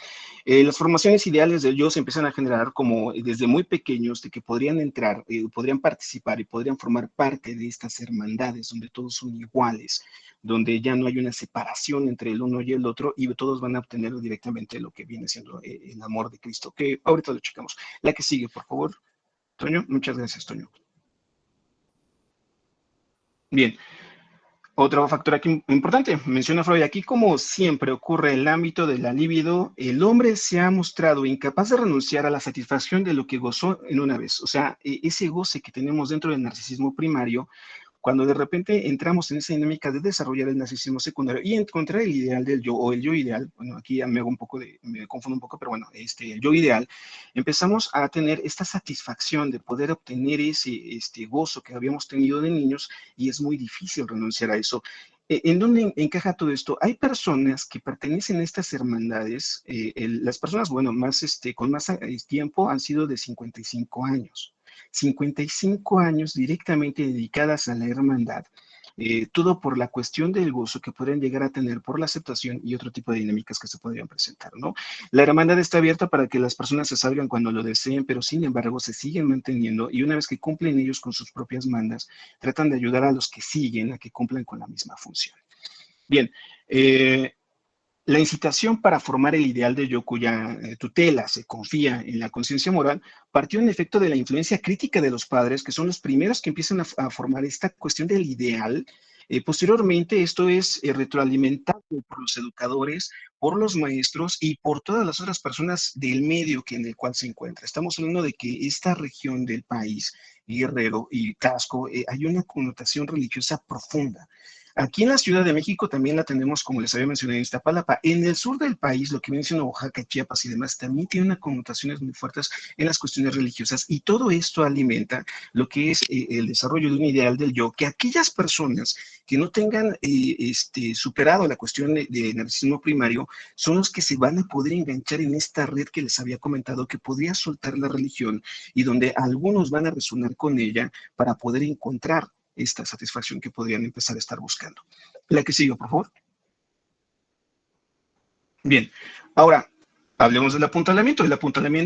Las formaciones ideales del yo se empiezan a generar como desde muy pequeños, de que podrían entrar, podrían participar y podrían formar parte de estas hermandades donde todos son iguales, donde ya no hay una separación entre el uno y el otro y todos van a obtener directamente lo que viene siendo el amor de Cristo, que ahorita lo checamos. La que sigue, por favor, Toño. Muchas gracias, Toño. Bien. Otro factor aquí importante, menciona Freud, aquí como siempre ocurre en el ámbito de la libido, el hombre se ha mostrado incapaz de renunciar a la satisfacción de lo que gozó en una vez. O sea, ese goce que tenemos dentro del narcisismo primario, cuando de repente entramos en esa dinámica de desarrollar el narcisismo secundario y encontrar el ideal del yo o el yo ideal, bueno, aquí ya me confundo un poco, pero bueno, el yo ideal, empezamos a tener esta satisfacción de poder obtener ese gozo que habíamos tenido de niños y es muy difícil renunciar a eso. ¿En dónde encaja todo esto? Hay personas que pertenecen a estas hermandades, las personas, bueno, con más tiempo han sido de 55 años. 55 años directamente dedicadas a la hermandad, todo por la cuestión del gozo que podrían llegar a tener por la aceptación y otro tipo de dinámicas que se podrían presentar, ¿no? La hermandad está abierta para que las personas se salgan cuando lo deseen, pero sin embargo se siguen manteniendo y una vez que cumplen ellos con sus propias mandas, tratan de ayudar a los que siguen a que cumplan con la misma función. Bien, la incitación para formar el ideal de yo cuya tutela se confía en la conciencia moral partió en efecto de la influencia crítica de los padres, que son los primeros que empiezan a formar esta cuestión del ideal. Posteriormente, esto es retroalimentado por los educadores, por los maestros y por todas las otras personas del medio en el cual se encuentra. Estamos hablando de que esta región del país, Guerrero y Tasco, hay una connotación religiosa profunda. Aquí en la Ciudad de México también la tenemos, como les había mencionado, en Iztapalapa. En el sur del país, lo que viene siendo Oaxaca, Chiapas y demás, también tiene unas connotaciones muy fuertes en las cuestiones religiosas y todo esto alimenta lo que es el desarrollo de un ideal del yo, que aquellas personas que no tengan superado la cuestión de narcisismo primario son los que se van a poder enganchar en esta red que les había comentado, que podría soltar la religión y donde algunos van a resonar con ella para poder encontrar esta satisfacción que podrían empezar a estar buscando. La que sigue, por favor. Bien, ahora hablemos del apuntalamiento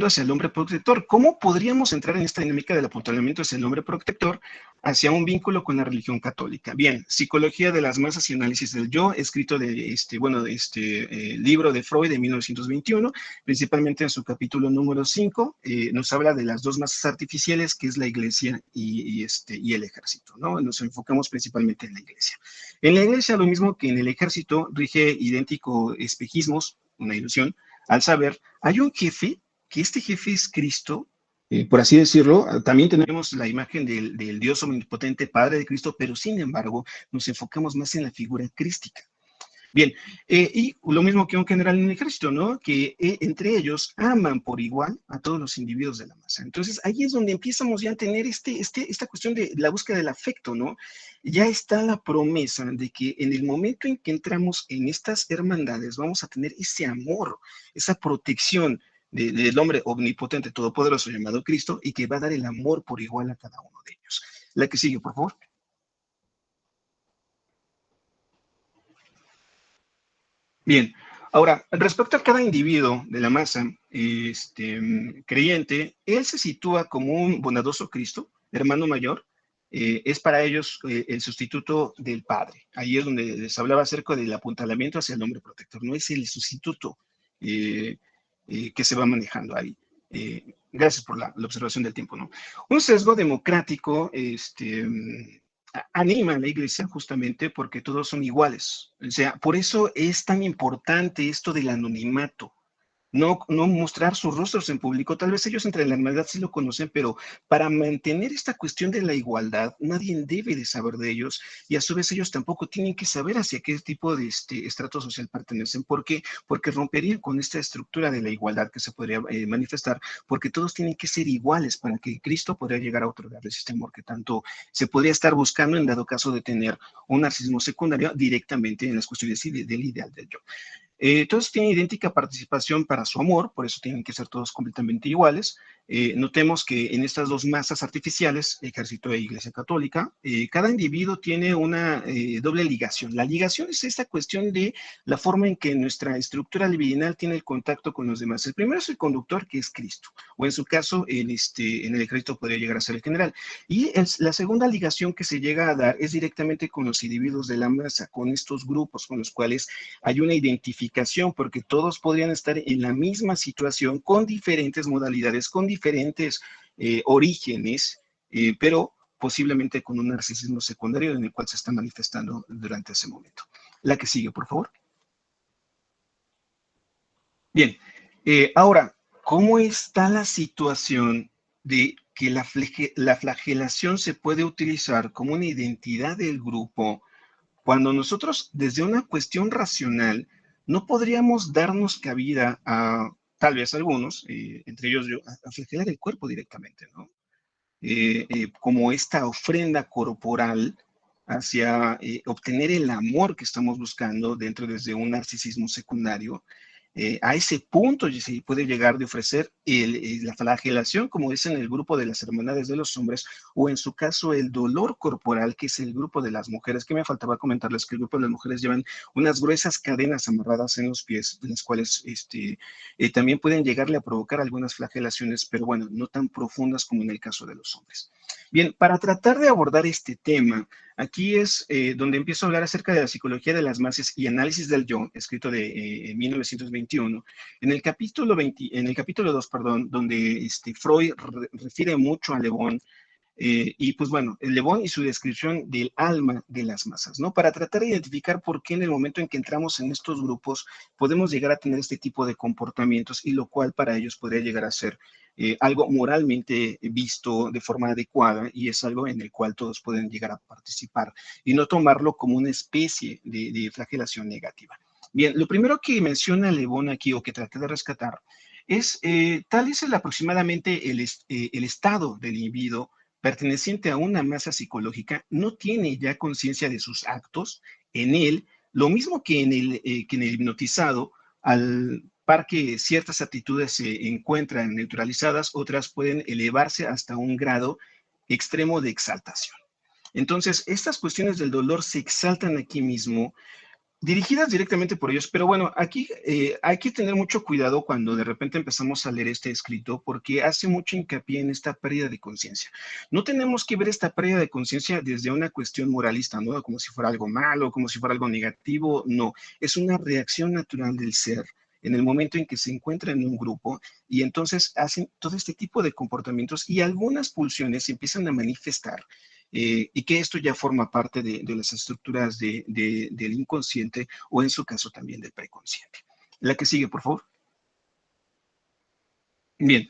hacia el hombre protector. ¿Cómo podríamos entrar en esta dinámica del apuntalamiento hacia el hombre protector, hacia un vínculo con la religión católica? Bien, Psicología de las masas y análisis del yo, escrito de libro de Freud de 1921, principalmente en su capítulo número 5, nos habla de las dos masas artificiales, que es la iglesia y el ejército, ¿no? Nos enfocamos principalmente en la iglesia. En la iglesia, lo mismo que en el ejército, rige idéntico espejismos, una ilusión, al saber, hay un jefe, que este jefe es Cristo, por así decirlo. También tenemos la imagen del Dios omnipotente, Padre de Cristo, pero sin embargo nos enfocamos más en la figura crística. Bien, y lo mismo que un general en el ejército, ¿no? Que entre ellos aman por igual a todos los individuos de la masa. Entonces, ahí es donde empezamos ya a tener esta cuestión de la búsqueda del afecto, ¿no? Ya está la promesa de que en el momento en que entramos en estas hermandades, vamos a tener ese amor, esa protección del hombre omnipotente, todopoderoso llamado Cristo, y que va a dar el amor por igual a cada uno de ellos. La que sigue, por favor. Bien, ahora, respecto a cada individuo de la masa creyente, él se sitúa como un bondadoso Cristo, hermano mayor, es para ellos el sustituto del Padre. Ahí es donde les hablaba acerca del apuntalamiento hacia el hombre protector, no es el sustituto que se va manejando ahí. Gracias por la observación del tiempo, ¿no? Un sesgo democrático, anima a la iglesia justamente porque todos son iguales. O sea, por eso es tan importante esto del anonimato. No mostrar sus rostros en público. Tal vez ellos entre la hermandad sí lo conocen, pero para mantener esta cuestión de la igualdad, nadie debe de saber de ellos y a su vez ellos tampoco tienen que saber hacia qué tipo de estrato social pertenecen. ¿Por qué? Porque romperían con esta estructura de la igualdad que se podría manifestar, porque todos tienen que ser iguales para que Cristo podría llegar a otorgarles este amor que tanto se podría estar buscando en dado caso de tener un narcisismo secundario directamente en las cuestiones del ideal del yo. Todos tienen idéntica participación para su amor, por eso tienen que ser todos completamente iguales. Notemos que en estas dos masas artificiales, ejército e iglesia católica, cada individuo tiene una doble ligación. La ligación es esta cuestión de la forma en que nuestra estructura libidinal tiene el contacto con los demás. El primero es el conductor, que es Cristo, o en su caso, en el ejército podría llegar a ser el general. Y la segunda ligación que se llega a dar es directamente con los individuos de la masa, con estos grupos con los cuales hay una identificación, porque todos podrían estar en la misma situación con diferentes modalidades, con diferentes orígenes, pero posiblemente con un narcisismo secundario en el cual se está manifestando durante ese momento. La que sigue, por favor. Bien, ahora, ¿cómo está la situación de que la flagelación se puede utilizar como una identidad del grupo cuando nosotros, desde una cuestión racional, no podríamos darnos cabida a, tal vez algunos, entre ellos yo, a flagelar el cuerpo directamente, ¿no? Como esta ofrenda corporal hacia obtener el amor que estamos buscando dentro desde un narcisismo secundario. A ese punto se puede llegar de ofrecer la flagelación, como dicen el grupo de las hermandades de los hombres, o en su caso el dolor corporal, que es el grupo de las mujeres, que me faltaba comentarles que el grupo de las mujeres llevan unas gruesas cadenas amarradas en los pies, de las cuales también pueden llegarle a provocar algunas flagelaciones, pero bueno, no tan profundas como en el caso de los hombres. Bien, para tratar de abordar este tema, aquí es donde empiezo a hablar acerca de la psicología de las masas y análisis del yo, escrito de 1921, en el capítulo 2, perdón, donde Freud refiere mucho a Le Bon, y pues bueno, Le Bon y su descripción del alma de las masas, ¿no? Para tratar de identificar por qué en el momento en que entramos en estos grupos podemos llegar a tener este tipo de comportamientos y lo cual para ellos podría llegar a ser algo moralmente visto de forma adecuada y es algo en el cual todos pueden llegar a participar y no tomarlo como una especie de flagelación negativa. Bien, lo primero que menciona Le Bon aquí o que traté de rescatar es tal es aproximadamente el estado del individuo perteneciente a una masa psicológica, no tiene ya conciencia de sus actos en él, lo mismo que en el hipnotizado, al par que ciertas actitudes se encuentran neutralizadas, otras pueden elevarse hasta un grado extremo de exaltación. Entonces, estas cuestiones del dolor se exaltan aquí mismo, dirigidas directamente por ellos, pero bueno, aquí hay que tener mucho cuidado cuando de repente empezamos a leer este escrito porque hace mucho hincapié en esta pérdida de conciencia. No tenemos que ver esta pérdida de conciencia desde una cuestión moralista, ¿no? Como si fuera algo malo, como si fuera algo negativo, no. Es una reacción natural del ser en el momento en que se encuentra en un grupo y entonces hacen todo este tipo de comportamientos y algunas pulsiones se empiezan a manifestar y que esto ya forma parte de las estructuras del inconsciente o en su caso también del preconsciente. La que sigue, por favor. Bien,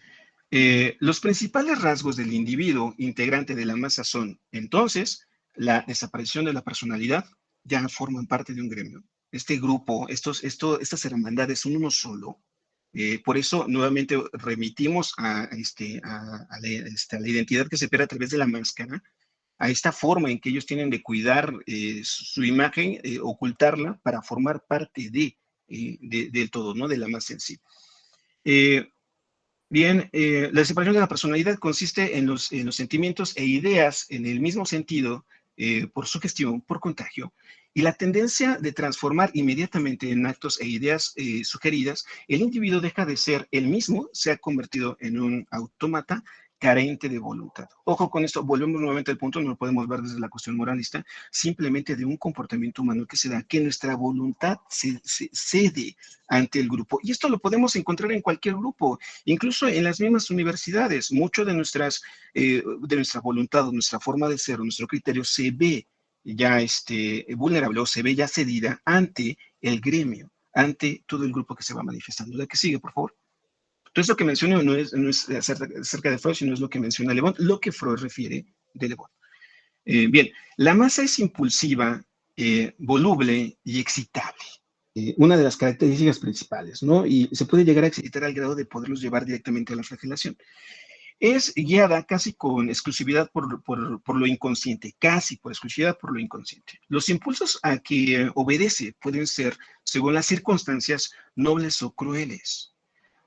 los principales rasgos del individuo integrante de la masa son, entonces, la desaparición de la personalidad, ya forman parte de un gremio. este grupo, estas hermandades son uno solo. Por eso, nuevamente, remitimos a la identidad que se pierde a través de la máscara, a esta forma en que ellos tienen de cuidar su imagen, ocultarla para formar parte del todo, ¿no? De la masa en sí. Bien, la separación de la personalidad consiste en los sentimientos e ideas en el mismo sentido, por sugestión, por contagio, y la tendencia de transformar inmediatamente en actos e ideas sugeridas, el individuo deja de ser él mismo, se ha convertido en un autómata carente de voluntad. Ojo con esto, volvemos nuevamente al punto, no lo podemos ver desde la cuestión moralista, simplemente de un comportamiento humano que se da, que nuestra voluntad se cede ante el grupo. Y esto lo podemos encontrar en cualquier grupo, incluso en las mismas universidades. Mucho de nuestra voluntad, nuestra forma de ser, nuestro criterio se ve ya vulnerable o se ve ya cedida ante el gremio, ante todo el grupo que se va manifestando. La que sigue, por favor. Entonces, lo que menciono no es acerca de Freud, sino es lo que menciona Le Bon, lo que Freud refiere de Le Bon. Bien, la masa es impulsiva, voluble y excitable. Una de las características principales, ¿no? Y se puede llegar a excitar al grado de poderlos llevar directamente a la flagelación. Es guiada casi con exclusividad por lo inconsciente, casi por exclusividad por lo inconsciente. Los impulsos a que obedece pueden ser, según las circunstancias, nobles o crueles.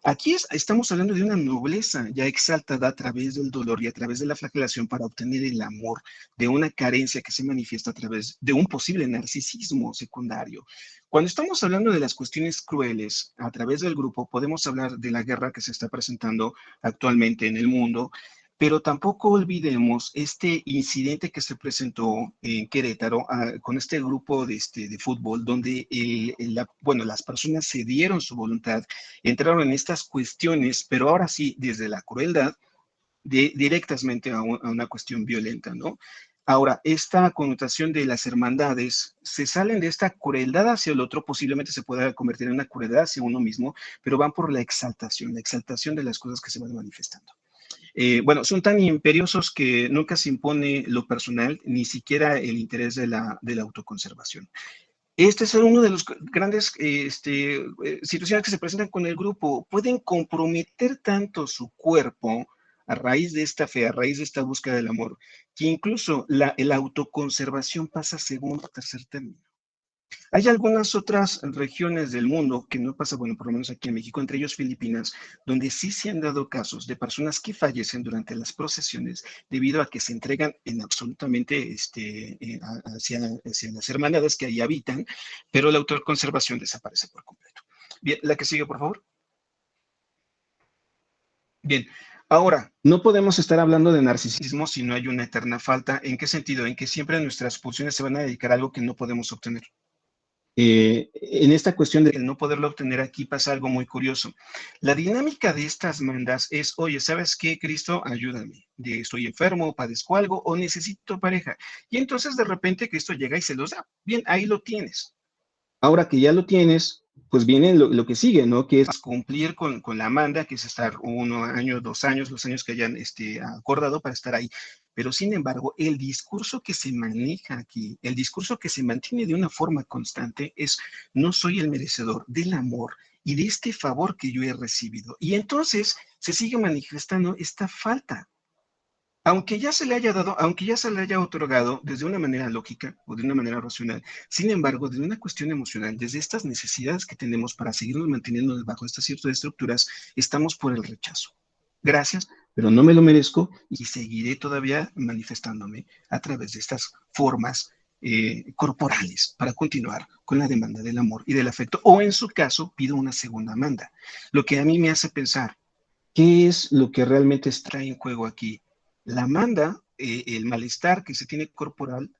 Aquí estamos hablando de una nobleza ya exaltada a través del dolor y a través de la flagelación para obtener el amor, de una carencia que se manifiesta a través de un posible narcisismo secundario. Cuando estamos hablando de las cuestiones crueles a través del grupo, podemos hablar de la guerra que se está presentando actualmente en el mundo, pero tampoco olvidemos este incidente que se presentó en Querétaro con este grupo de fútbol, donde las personas cedieron su voluntad, entraron en estas cuestiones, pero ahora sí, desde la crueldad, directamente a una cuestión violenta, ¿no? Ahora, esta connotación de las hermandades, se salen de esta crueldad hacia el otro, posiblemente se pueda convertir en una crueldad hacia uno mismo, pero van por la exaltación de las cosas que se van manifestando. Son tan imperiosos que nunca se impone lo personal, ni siquiera el interés de la autoconservación. Este es uno de los grandes situaciones que se presentan con el grupo. Pueden comprometer tanto su cuerpo a raíz de esta fe, a raíz de esta búsqueda del amor, que incluso la autoconservación pasa a segundo o tercer término. Hay algunas otras regiones del mundo que no pasa, bueno, por lo menos aquí en México, entre ellos Filipinas, donde sí se han dado casos de personas que fallecen durante las procesiones debido a que se entregan en absolutamente hacia las hermandades que ahí habitan, pero la autoconservación desaparece por completo. Bien, la que sigue, por favor. Bien, ahora, no podemos estar hablando de narcisismo si no hay una eterna falta. ¿En qué sentido? En que siempre nuestras pulsiones se van a dedicar a algo que no podemos obtener. En esta cuestión de no poderlo obtener aquí pasa algo muy curioso. La dinámica de estas mandas es, oye, ¿sabes qué, Cristo? Ayúdame. Estoy enfermo, padezco algo o necesito pareja. Y entonces de repente Cristo llega y se los da. Bien, ahí lo tienes. Ahora que ya lo tienes, pues viene lo que sigue, ¿no? Que es cumplir con la manda, que es estar 1 año, 2 años, los años que hayan acordado para estar ahí. Pero sin embargo, el discurso que se maneja aquí, el discurso que se mantiene de una forma constante es: no soy el merecedor del amor y de este favor que yo he recibido. Y entonces se sigue manifestando esta falta. Aunque ya se le haya dado, aunque ya se le haya otorgado desde una manera lógica o de una manera racional, sin embargo, desde una cuestión emocional, desde estas necesidades que tenemos para seguirnos manteniendo debajo de estas ciertas estructuras, estamos por el rechazo. Gracias, pero no me lo merezco y seguiré todavía manifestándome a través de estas formas corporales para continuar con la demanda del amor y del afecto, o en su caso, pido una segunda manda. Lo que a mí me hace pensar, ¿qué es lo que realmente está en juego aquí? La manda, el malestar que se tiene corporal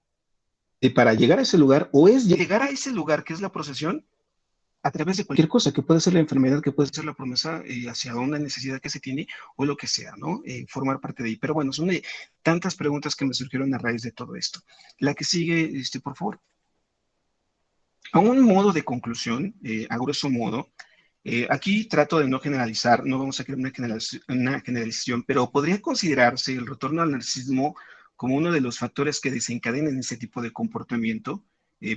para llegar a ese lugar, o es llegar a ese lugar que es la procesión a través de cualquier cosa, que puede ser la enfermedad, que puede ser la promesa hacia una necesidad que se tiene o lo que sea, ¿no? Formar parte de ahí. Pero bueno, son tantas preguntas que me surgieron a raíz de todo esto. La que sigue, por favor. A un modo de conclusión, a grosso modo, aquí trato de no generalizar, no vamos a crear una generalización, pero podría considerarse el retorno al narcisismo como uno de los factores que desencadenan ese tipo de comportamiento,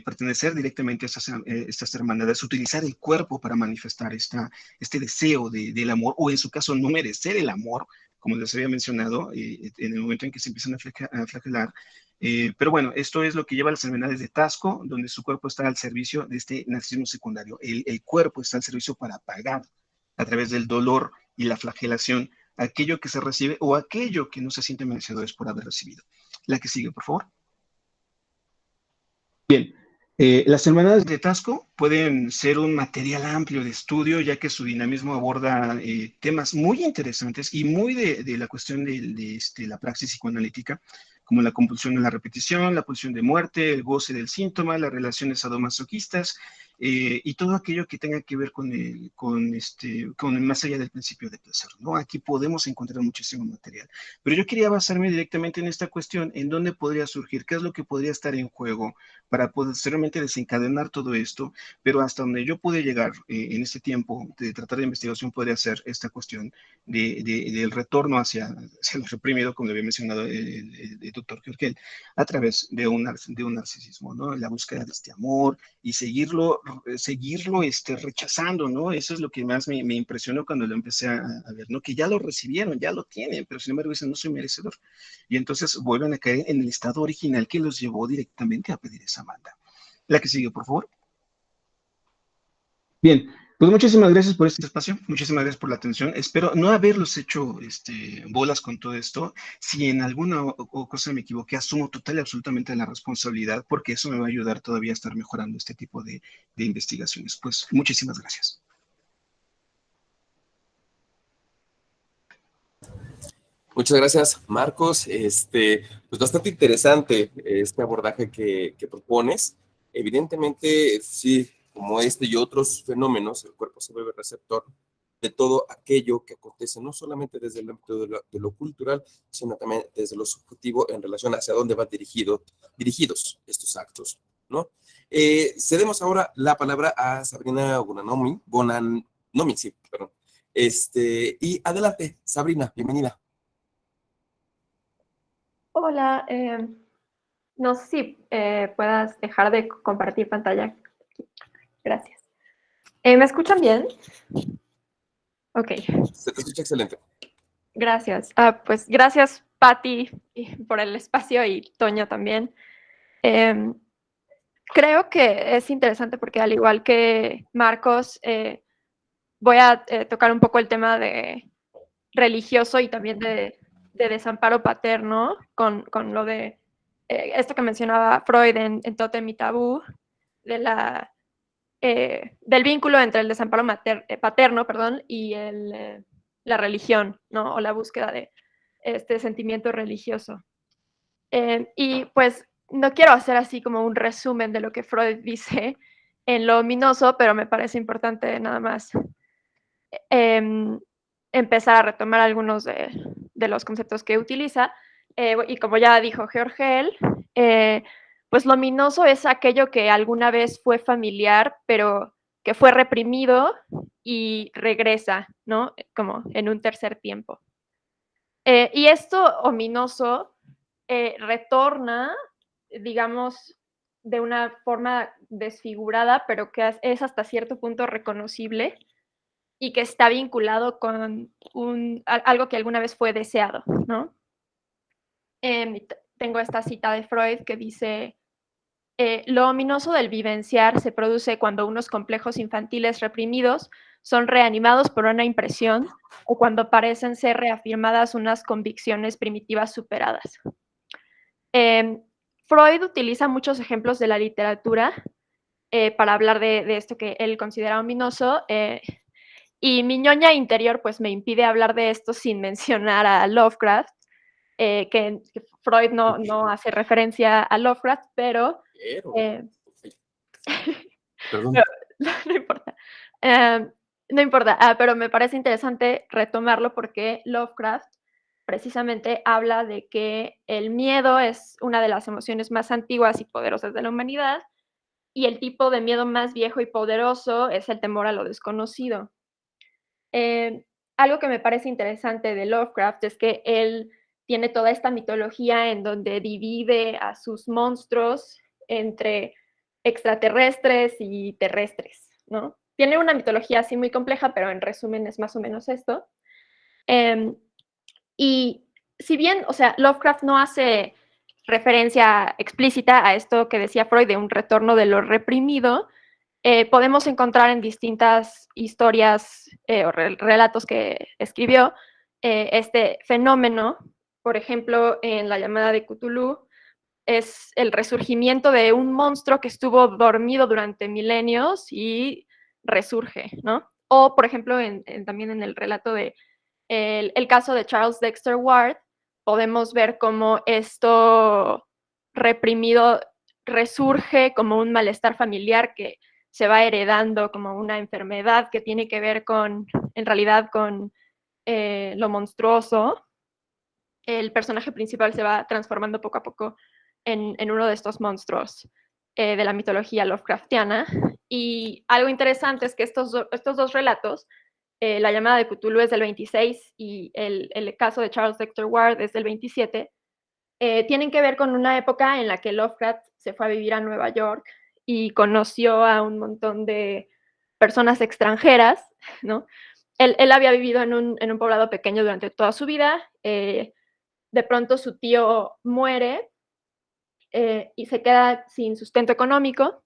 pertenecer directamente a estas hermandades, utilizar el cuerpo para manifestar este deseo del amor, o en su caso no merecer el amor, como les había mencionado, en el momento en que se empiezan a flagelar. Pero bueno, esto es lo que lleva a las enfermedades de Tasco, donde su cuerpo está al servicio de este narcisismo secundario. El cuerpo está al servicio para pagar a través del dolor y la flagelación aquello que se recibe o aquello que no se siente merecedores por haber recibido. La que sigue, por favor. Bien, las hermandades de Tasco pueden ser un material amplio de estudio, ya que su dinamismo aborda temas muy interesantes y muy de la cuestión de la praxis psicoanalítica, como la compulsión de la repetición, la pulsión de muerte, el goce del síntoma, las relaciones sadomasoquistas, y todo aquello que tenga que ver con más allá del principio de placer, ¿no? Aquí podemos encontrar muchísimo material. Pero yo quería basarme directamente en esta cuestión, en dónde podría surgir, qué es lo que podría estar en juego para posteriormente desencadenar todo esto, pero hasta donde yo pude llegar en este tiempo de tratar de investigación podría ser esta cuestión del retorno hacia lo reprimido, como le había mencionado el doctor Kürkel, a través de un narcisismo, ¿no? La búsqueda de este amor y seguirlo rechazando, ¿no? Eso es lo que más me impresionó cuando lo empecé a ver, ¿no? Que ya lo recibieron, ya lo tienen, pero sin embargo dicen, no soy merecedor. Y entonces vuelven a caer en el estado original que los llevó directamente a pedir esa manda. La que sigue, por favor. Bien, pues muchísimas gracias por este espacio, muchísimas gracias por la atención. Espero no haberlos hecho bolas con todo esto. Si en alguna cosa me equivoqué, asumo total y absolutamente la responsabilidad, porque eso me va a ayudar todavía a estar mejorando este tipo de investigaciones. Pues muchísimas gracias. Muchas gracias, Marcos. Pues bastante interesante este abordaje que propones. Evidentemente, sí, como este y otros fenómenos, el cuerpo se vuelve receptor de todo aquello que acontece, no solamente desde el ámbito de lo cultural, sino también desde lo subjetivo en relación hacia dónde van dirigidos estos actos, ¿no? Cedemos ahora la palabra a Sabrina Bonanomi, sí, perdón. Y adelante, Sabrina, bienvenida. Hola, no sé si puedas dejar de compartir pantalla. Gracias. ¿Me escuchan bien? Ok, Se te escucha excelente. gracias. Pues gracias, Patti, por el espacio y Toño también. Creo que es interesante porque al igual que Marcos, voy a tocar un poco el tema de religioso y también de desamparo paterno con lo de esto que mencionaba Freud en Tótem y Tabú, del vínculo entre el desamparo paterno, perdón, y la religión, ¿no? O la búsqueda de este sentimiento religioso. Y pues no quiero hacer así como un resumen de lo que Freud dice en Lo ominoso, pero me parece importante nada más empezar a retomar algunos de los conceptos que utiliza. Y como ya dijo Georgel, pues lo ominoso es aquello que alguna vez fue familiar, pero que fue reprimido y regresa, ¿no? Como en un tercer tiempo. Y esto ominoso retorna, digamos, de una forma desfigurada, pero que es hasta cierto punto reconocible y que está vinculado con algo que alguna vez fue deseado, ¿no? Tengo esta cita de Freud que dice, lo ominoso del vivenciar se produce cuando unos complejos infantiles reprimidos son reanimados por una impresión o cuando parecen ser reafirmadas unas convicciones primitivas superadas. Freud utiliza muchos ejemplos de la literatura para hablar de esto que él considera ominoso, y mi ñoña interior pues me impide hablar de esto sin mencionar a Lovecraft, que Freud no hace referencia a Lovecraft, pero... Perdón. No importa. No importa, pero me parece interesante retomarlo porque Lovecraft precisamente habla de que el miedo es una de las emociones más antiguas y poderosas de la humanidad, y el tipo de miedo más viejo y poderoso es el temor a lo desconocido. Algo que me parece interesante de Lovecraft es que él tiene toda esta mitología en donde divide a sus monstruos entre extraterrestres y terrestres, ¿no? Tiene una mitología así muy compleja, pero en resumen es más o menos esto. Y si bien, o sea, Lovecraft no hace referencia explícita a esto que decía Freud de un retorno de lo reprimido, podemos encontrar en distintas historias o relatos que escribió este fenómeno. Por ejemplo, en La llamada de Cthulhu es el resurgimiento de un monstruo que estuvo dormido durante milenios y resurge, ¿no? O, por ejemplo, también en el relato de el caso de Charles Dexter Ward, podemos ver cómo esto reprimido resurge como un malestar familiar que se va heredando como una enfermedad que tiene que ver con, en realidad, con lo monstruoso. El personaje principal se va transformando poco a poco en uno de estos monstruos de la mitología Lovecraftiana. Y algo interesante es que estos dos relatos, La llamada de Cthulhu es del 26 y el caso de Charles Dexter Ward es del 27, tienen que ver con una época en la que Lovecraft se fue a vivir a Nueva York y conoció a un montón de personas extranjeras, ¿no? Él había vivido en un poblado pequeño durante toda su vida. De pronto su tío muere y se queda sin sustento económico.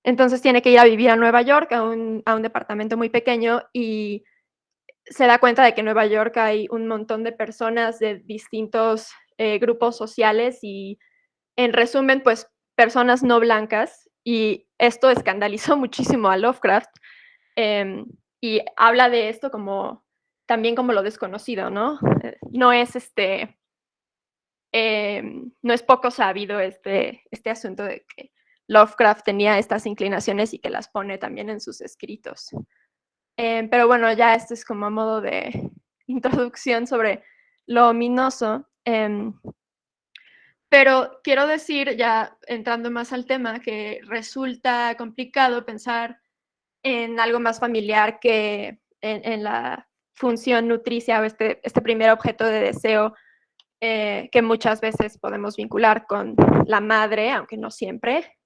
Entonces tiene que ir a vivir a Nueva York, a un departamento muy pequeño, y se da cuenta de que en Nueva York hay un montón de personas de distintos grupos sociales y, en resumen, pues personas no blancas. Y esto escandalizó muchísimo a Lovecraft y habla de esto como también como lo desconocido, ¿no? No es no es poco sabido este asunto de que Lovecraft tenía estas inclinaciones y que las pone también en sus escritos. Pero bueno, ya esto es como a modo de introducción sobre lo ominoso. Pero quiero decir, ya entrando más al tema, que resulta complicado pensar en algo más familiar que en la función nutricia o este primer objeto de deseo que muchas veces podemos vincular con la madre, aunque no siempre.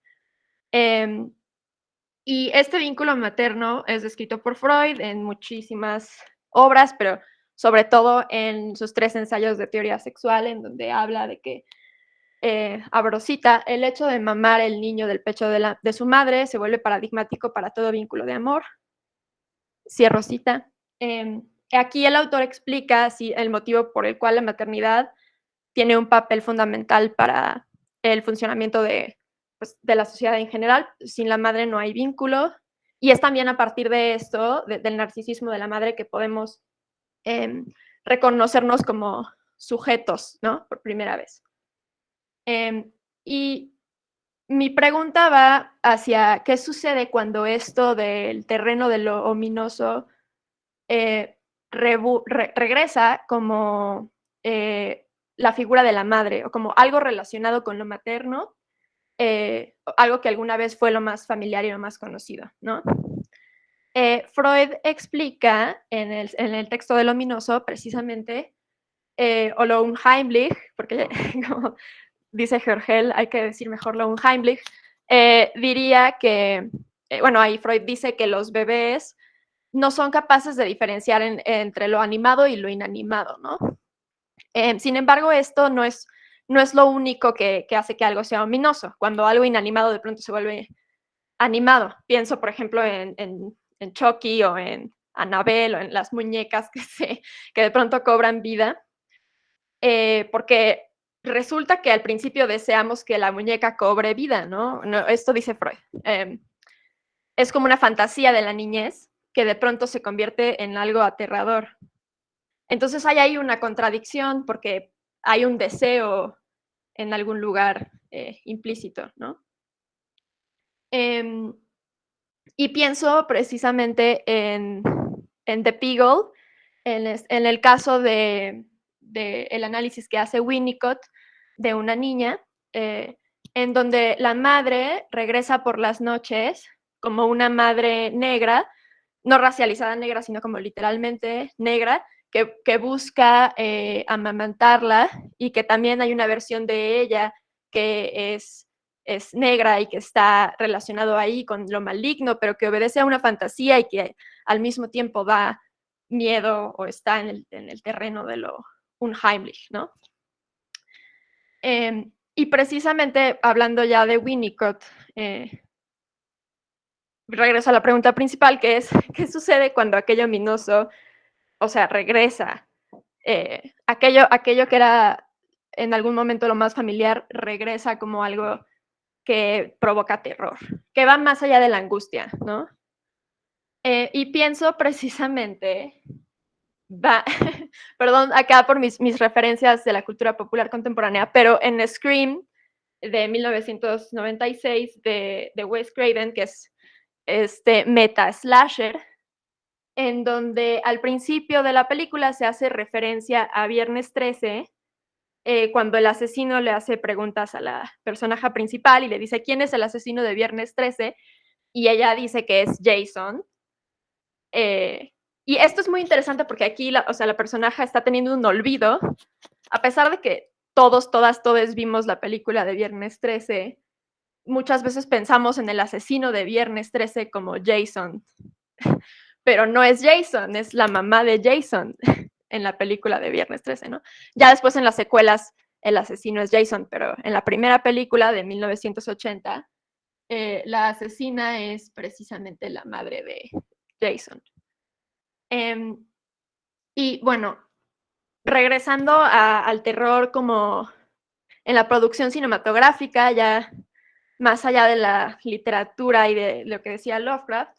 Y este vínculo materno es descrito por Freud en muchísimas obras, pero sobre todo en sus 3 ensayos de teoría sexual, en donde habla de que, abro cita, el hecho de mamar el niño del pecho de su madre se vuelve paradigmático para todo vínculo de amor. Cierro cita. Aquí el autor explica el motivo por el cual la maternidad tiene un papel fundamental para el funcionamiento pues, de la sociedad en general. Sin la madre no hay vínculo. Y es también a partir de esto, del narcisismo de la madre, que podemos reconocernos como sujetos, ¿no? Por primera vez. Y mi pregunta va hacia qué sucede cuando esto del terreno de lo ominoso regresa como la figura de la madre o como algo relacionado con lo materno, algo que alguna vez fue lo más familiar y lo más conocido, ¿no? Freud explica en el texto del ominoso precisamente, o lo unheimlich, porque como dice Georgel, hay que decir mejor lo unheimlich, diría que, bueno, ahí Freud dice que los bebés no son capaces de diferenciar entre lo animado y lo inanimado, ¿no? Sin embargo, esto no es lo único que hace que algo sea ominoso. Cuando algo inanimado de pronto se vuelve animado. Pienso, por ejemplo, en Chucky o en Annabelle o en las muñecas que de pronto cobran vida, porque resulta que al principio deseamos que la muñeca cobre vida, ¿no? Esto dice Freud. Es como una fantasía de la niñez que de pronto se convierte en algo aterrador. Entonces hay ahí una contradicción porque hay un deseo en algún lugar implícito, ¿no? Y pienso precisamente en The Beagle, en el caso de el análisis que hace Winnicott de una niña, en donde la madre regresa por las noches como una madre negra, no racializada negra, sino como literalmente negra, que busca amamantarla, y que también hay una versión de ella que es es negra y que está relacionado ahí con lo maligno, pero que obedece a una fantasía y que al mismo tiempo da miedo o está en el terreno de lo unheimlich, ¿no? Y precisamente hablando ya de Winnicott, regreso a la pregunta principal, que es, ¿qué sucede cuando aquello ominoso, o sea, regresa? Aquello que era en algún momento lo más familiar, regresa como algo que provoca terror, que va más allá de la angustia, ¿no? Y pienso precisamente, perdón, acá por mis referencias de la cultura popular contemporánea, pero en Scream de 1996 de Wes Craven, que es este meta slasher, en donde al principio de la película se hace referencia a Viernes 13, cuando el asesino le hace preguntas a la personaje principal y le dice, ¿quién es el asesino de Viernes 13? Y ella dice que es Jason. Y esto es muy interesante porque aquí la personaje está teniendo un olvido, a pesar de que todos vimos la película de Viernes 13, muchas veces pensamos en el asesino de Viernes 13 como Jason, pero no es Jason, es la mamá de Jason en la película de Viernes 13, ¿no? Ya después en las secuelas el asesino es Jason, pero en la primera película de 1980, la asesina es precisamente la madre de Jason. Y bueno, regresando al terror como en la producción cinematográfica, ya más allá de la literatura y de lo que decía Lovecraft,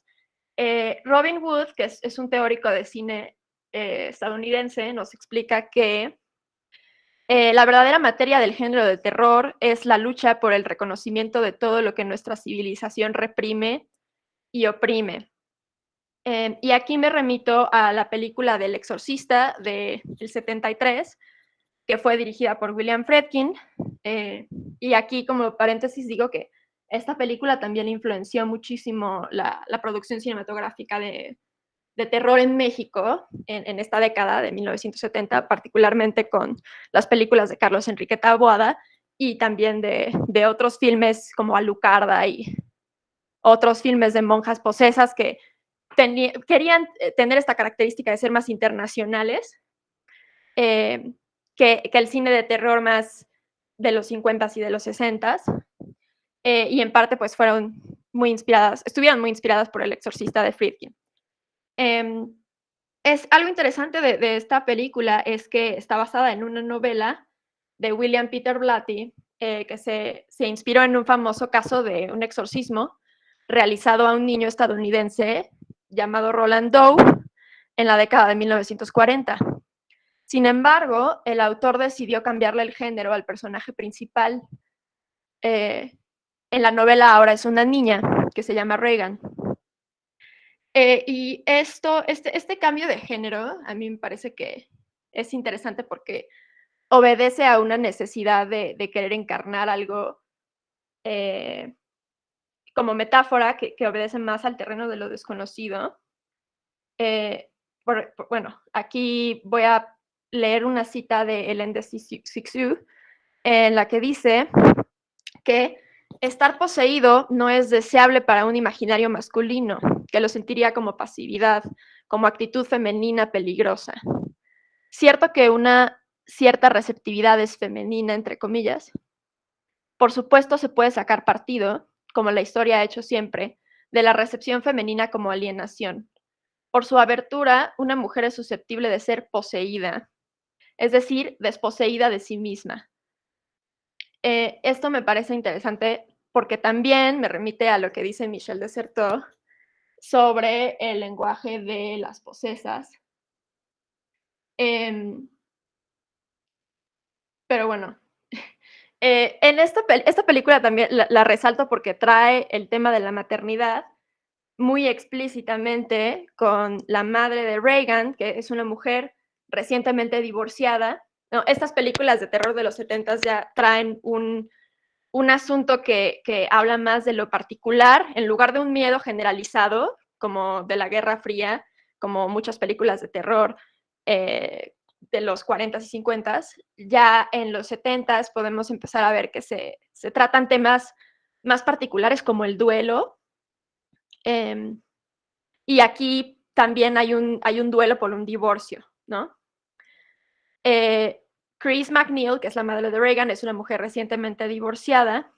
Robin Wood, que es un teórico de cine estadounidense, nos explica que la verdadera materia del género de terror es la lucha por el reconocimiento de todo lo que nuestra civilización reprime y oprime. Y aquí me remito a la película del Exorcista del 73, que fue dirigida por William Friedkin. Y aquí, como paréntesis, digo que esta película también influenció muchísimo la producción cinematográfica de terror en México en esta década de 1970, particularmente con las películas de Carlos Enrique Taboada y también de otros filmes como Alucarda y otros filmes de monjas posesas que querían tener esta característica de ser más internacionales que el cine de terror más de los 50s y de los 60s. Y en parte pues estuvieron muy inspiradas por El Exorcista de Friedkin. Es algo interesante de esta película es que está basada en una novela de William Peter Blatty, que se inspiró en un famoso caso de un exorcismo realizado a un niño estadounidense llamado Roland Doe en la década de 1940. Sin embargo, el autor decidió cambiarle el género al personaje principal. En la novela ahora es una niña que se llama Regan. Y este cambio de género a mí me parece que es interesante porque obedece a una necesidad de querer encarnar algo como metáfora que obedece más al terreno de lo desconocido. Bueno, aquí voy a leer una cita de Hélène de Cixous en la que dice que estar poseído no es deseable para un imaginario masculino, que lo sentiría como pasividad, como actitud femenina peligrosa. Cierto que una cierta receptividad es femenina, entre comillas. Por supuesto, se puede sacar partido, como la historia ha hecho siempre, de la recepción femenina como alienación. Por su abertura, una mujer es susceptible de ser poseída, es decir, desposeída de sí misma. Esto me parece interesante porque también me remite a lo que dice Michel de Certeau sobre el lenguaje de las posesas. Pero bueno, en esta película también la resalto porque trae el tema de la maternidad muy explícitamente con la madre de Regan, que es una mujer recientemente divorciada. No, estas películas de terror de los 70s ya traen un asunto que habla más de lo particular, en lugar de un miedo generalizado, como de la Guerra Fría, como muchas películas de terror de los 40s y 50s. Ya en los 70s podemos empezar a ver que se tratan temas más particulares como el duelo. Y aquí también hay un duelo por un divorcio, ¿no? Chris McNeil, que es la madre de Reagan, es una mujer recientemente divorciada,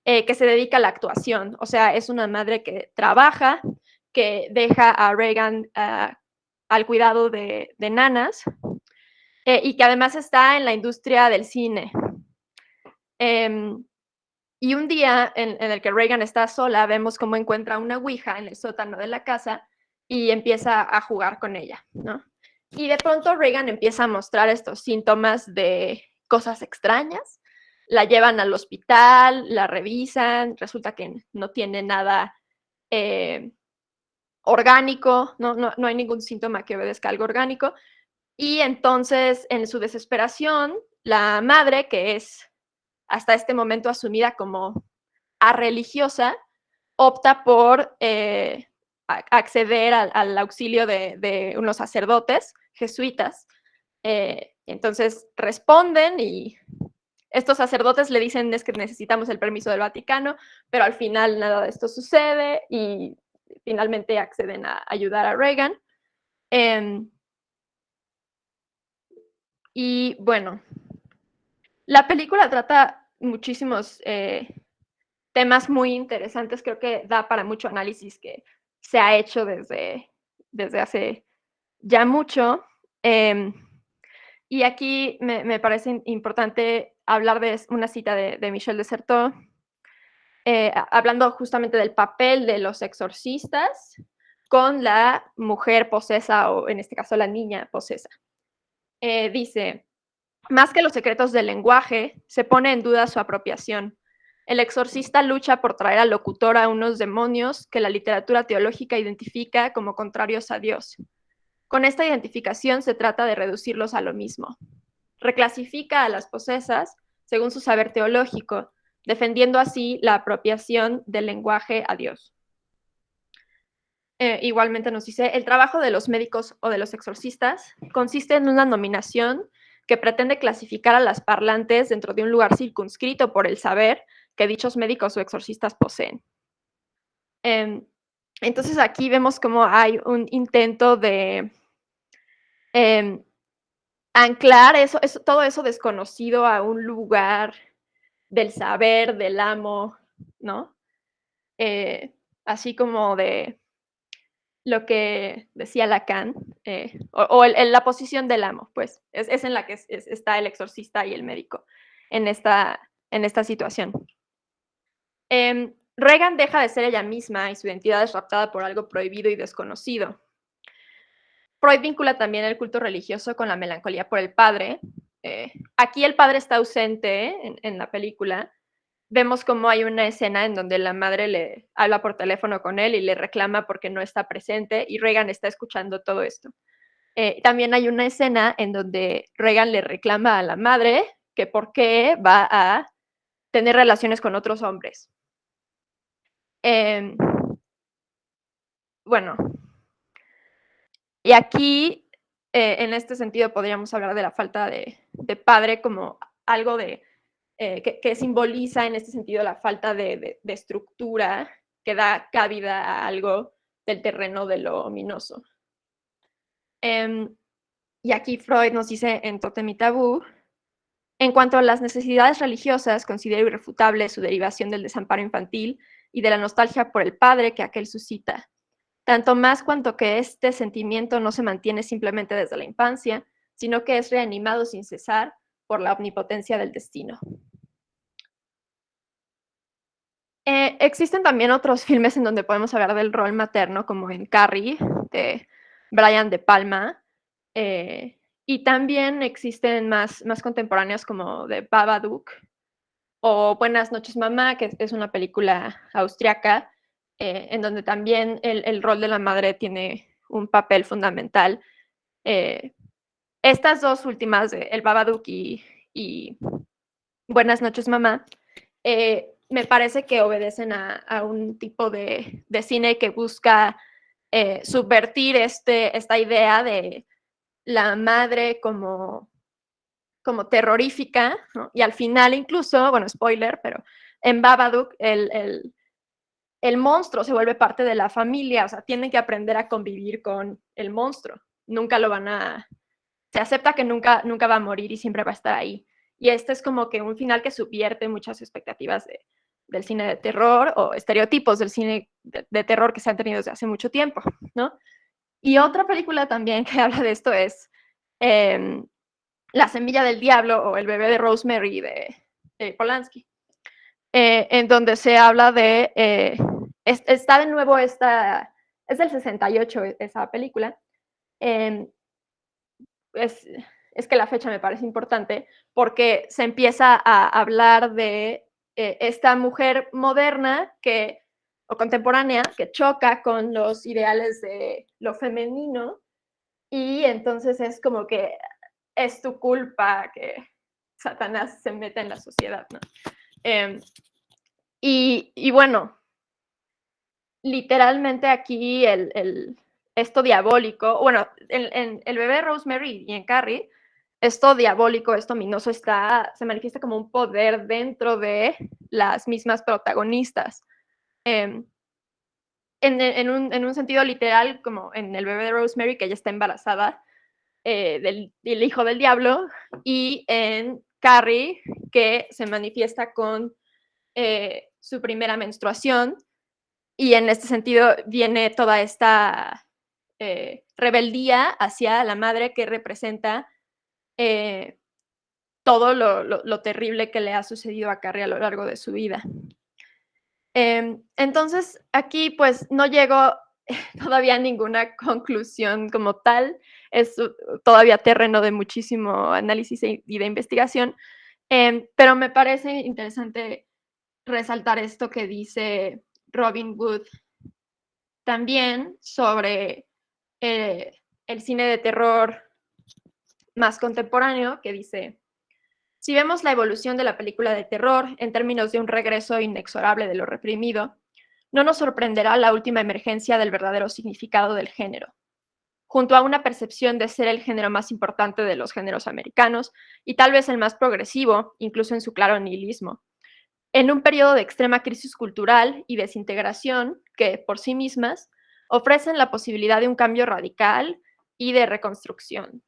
que se dedica a la actuación. O sea, es una madre que trabaja, que deja a Reagan al cuidado de nanas, y que además está en la industria del cine. Y un día en el que Reagan está sola, vemos cómo encuentra una ouija en el sótano de la casa y empieza a jugar con ella, ¿no? Y de pronto Reagan empieza a mostrar estos síntomas de cosas extrañas. La llevan al hospital, la revisan, resulta que no tiene nada orgánico, no hay ningún síntoma que obedezca a algo orgánico. Y entonces, en su desesperación, la madre, que es hasta este momento asumida como religiosa, opta por acceder al auxilio de unos sacerdotes jesuitas. Entonces responden y estos sacerdotes le dicen es que necesitamos el permiso del Vaticano, pero al final nada de esto sucede y finalmente acceden a ayudar a Reagan. Y bueno, la película trata muchísimos temas muy interesantes, creo que da para mucho análisis que se ha hecho desde hace ya mucho. Y aquí me parece importante hablar de una cita de Michel de Certeau, hablando justamente del papel de los exorcistas con la mujer posesa, o en este caso la niña posesa. Dice, más que los secretos del lenguaje, se pone en duda su apropiación. El exorcista lucha por traer al locutor a unos demonios que la literatura teológica identifica como contrarios a Dios. Con esta identificación se trata de reducirlos a lo mismo. Reclasifica a las posesas según su saber teológico, defendiendo así la apropiación del lenguaje a Dios. Igualmente nos dice, el trabajo de los médicos o de los exorcistas consiste en una nominación que pretende clasificar a las parlantes dentro de un lugar circunscrito por el saber que dichos médicos o exorcistas poseen. Entonces aquí vemos cómo hay un intento de anclar todo eso desconocido a un lugar del saber, del amo, ¿no? Así como de lo que decía Lacan, la posición del amo, pues, es en la que está el exorcista y el médico en esta situación. Reagan deja de ser ella misma y su identidad es raptada por algo prohibido y desconocido. Freud vincula también el culto religioso con la melancolía por el padre. Aquí el padre está ausente en la película. Vemos cómo hay una escena en donde la madre le habla por teléfono con él y le reclama porque no está presente y Reagan está escuchando todo esto. También hay una escena en donde Reagan le reclama a la madre que por qué va a tener relaciones con otros hombres. Bueno, y aquí, en este sentido, podríamos hablar de la falta de padre como algo de que simboliza en este sentido la falta de estructura que da cabida a algo del terreno de lo ominoso. Y aquí Freud nos dice en Tótem y Tabú, en cuanto a las necesidades religiosas, considero irrefutable su derivación del desamparo infantil y de la nostalgia por el padre que aquel suscita, tanto más cuanto que este sentimiento no se mantiene simplemente desde la infancia, sino que es reanimado sin cesar por la omnipotencia del destino. Existen también otros filmes en donde podemos hablar del rol materno, como en Carrie, de Brian De Palma, y también existen más contemporáneos como de Babadook, o Buenas noches, mamá, que es una película austriaca, en donde también el rol de la madre tiene un papel fundamental. Estas dos últimas, El Babadook y Buenas noches, mamá, me parece que obedecen a un tipo de cine que busca subvertir esta idea de la madre como terrorífica, ¿no? Y al final incluso, bueno, spoiler, pero en Babadook el monstruo se vuelve parte de la familia, o sea, tienen que aprender a convivir con el monstruo. Nunca lo van a... Se acepta que nunca va a morir y siempre va a estar ahí. Y este es como que un final que subvierte muchas expectativas del cine de terror o estereotipos del cine de terror que se han tenido desde hace mucho tiempo, ¿no? Y otra película también que habla de esto es La semilla del diablo o El bebé de Rosemary de Polanski, en donde se habla de... está de nuevo es del 68 esa película. Es que la fecha me parece importante porque se empieza a hablar de esta mujer moderna o contemporánea que choca con los ideales de lo femenino, y entonces es como que es tu culpa que Satanás se meta en la sociedad, ¿no? Y bueno, literalmente aquí esto diabólico, bueno, en El bebé de Rosemary y en Carrie, esto diabólico, esto ominoso se manifiesta como un poder dentro de las mismas protagonistas. En un sentido literal, como en El bebé de Rosemary, que ella está embarazada del hijo del diablo, y en Carrie, que se manifiesta con su primera menstruación, y en este sentido viene toda esta rebeldía hacia la madre que representa todo lo terrible que le ha sucedido a Carrie a lo largo de su vida. Entonces, aquí pues no llego todavía a ninguna conclusión como tal, es todavía terreno de muchísimo análisis y de investigación, pero me parece interesante resaltar esto que dice Robin Wood también sobre el cine de terror más contemporáneo, que dice: si vemos la evolución de la película de terror en términos de un regreso inexorable de lo reprimido, no nos sorprenderá la última emergencia del verdadero significado del género, junto a una percepción de ser el género más importante de los géneros americanos y tal vez el más progresivo, incluso en su claro nihilismo, en un periodo de extrema crisis cultural y desintegración que, por sí mismas, ofrecen la posibilidad de un cambio radical y de reconstrucción.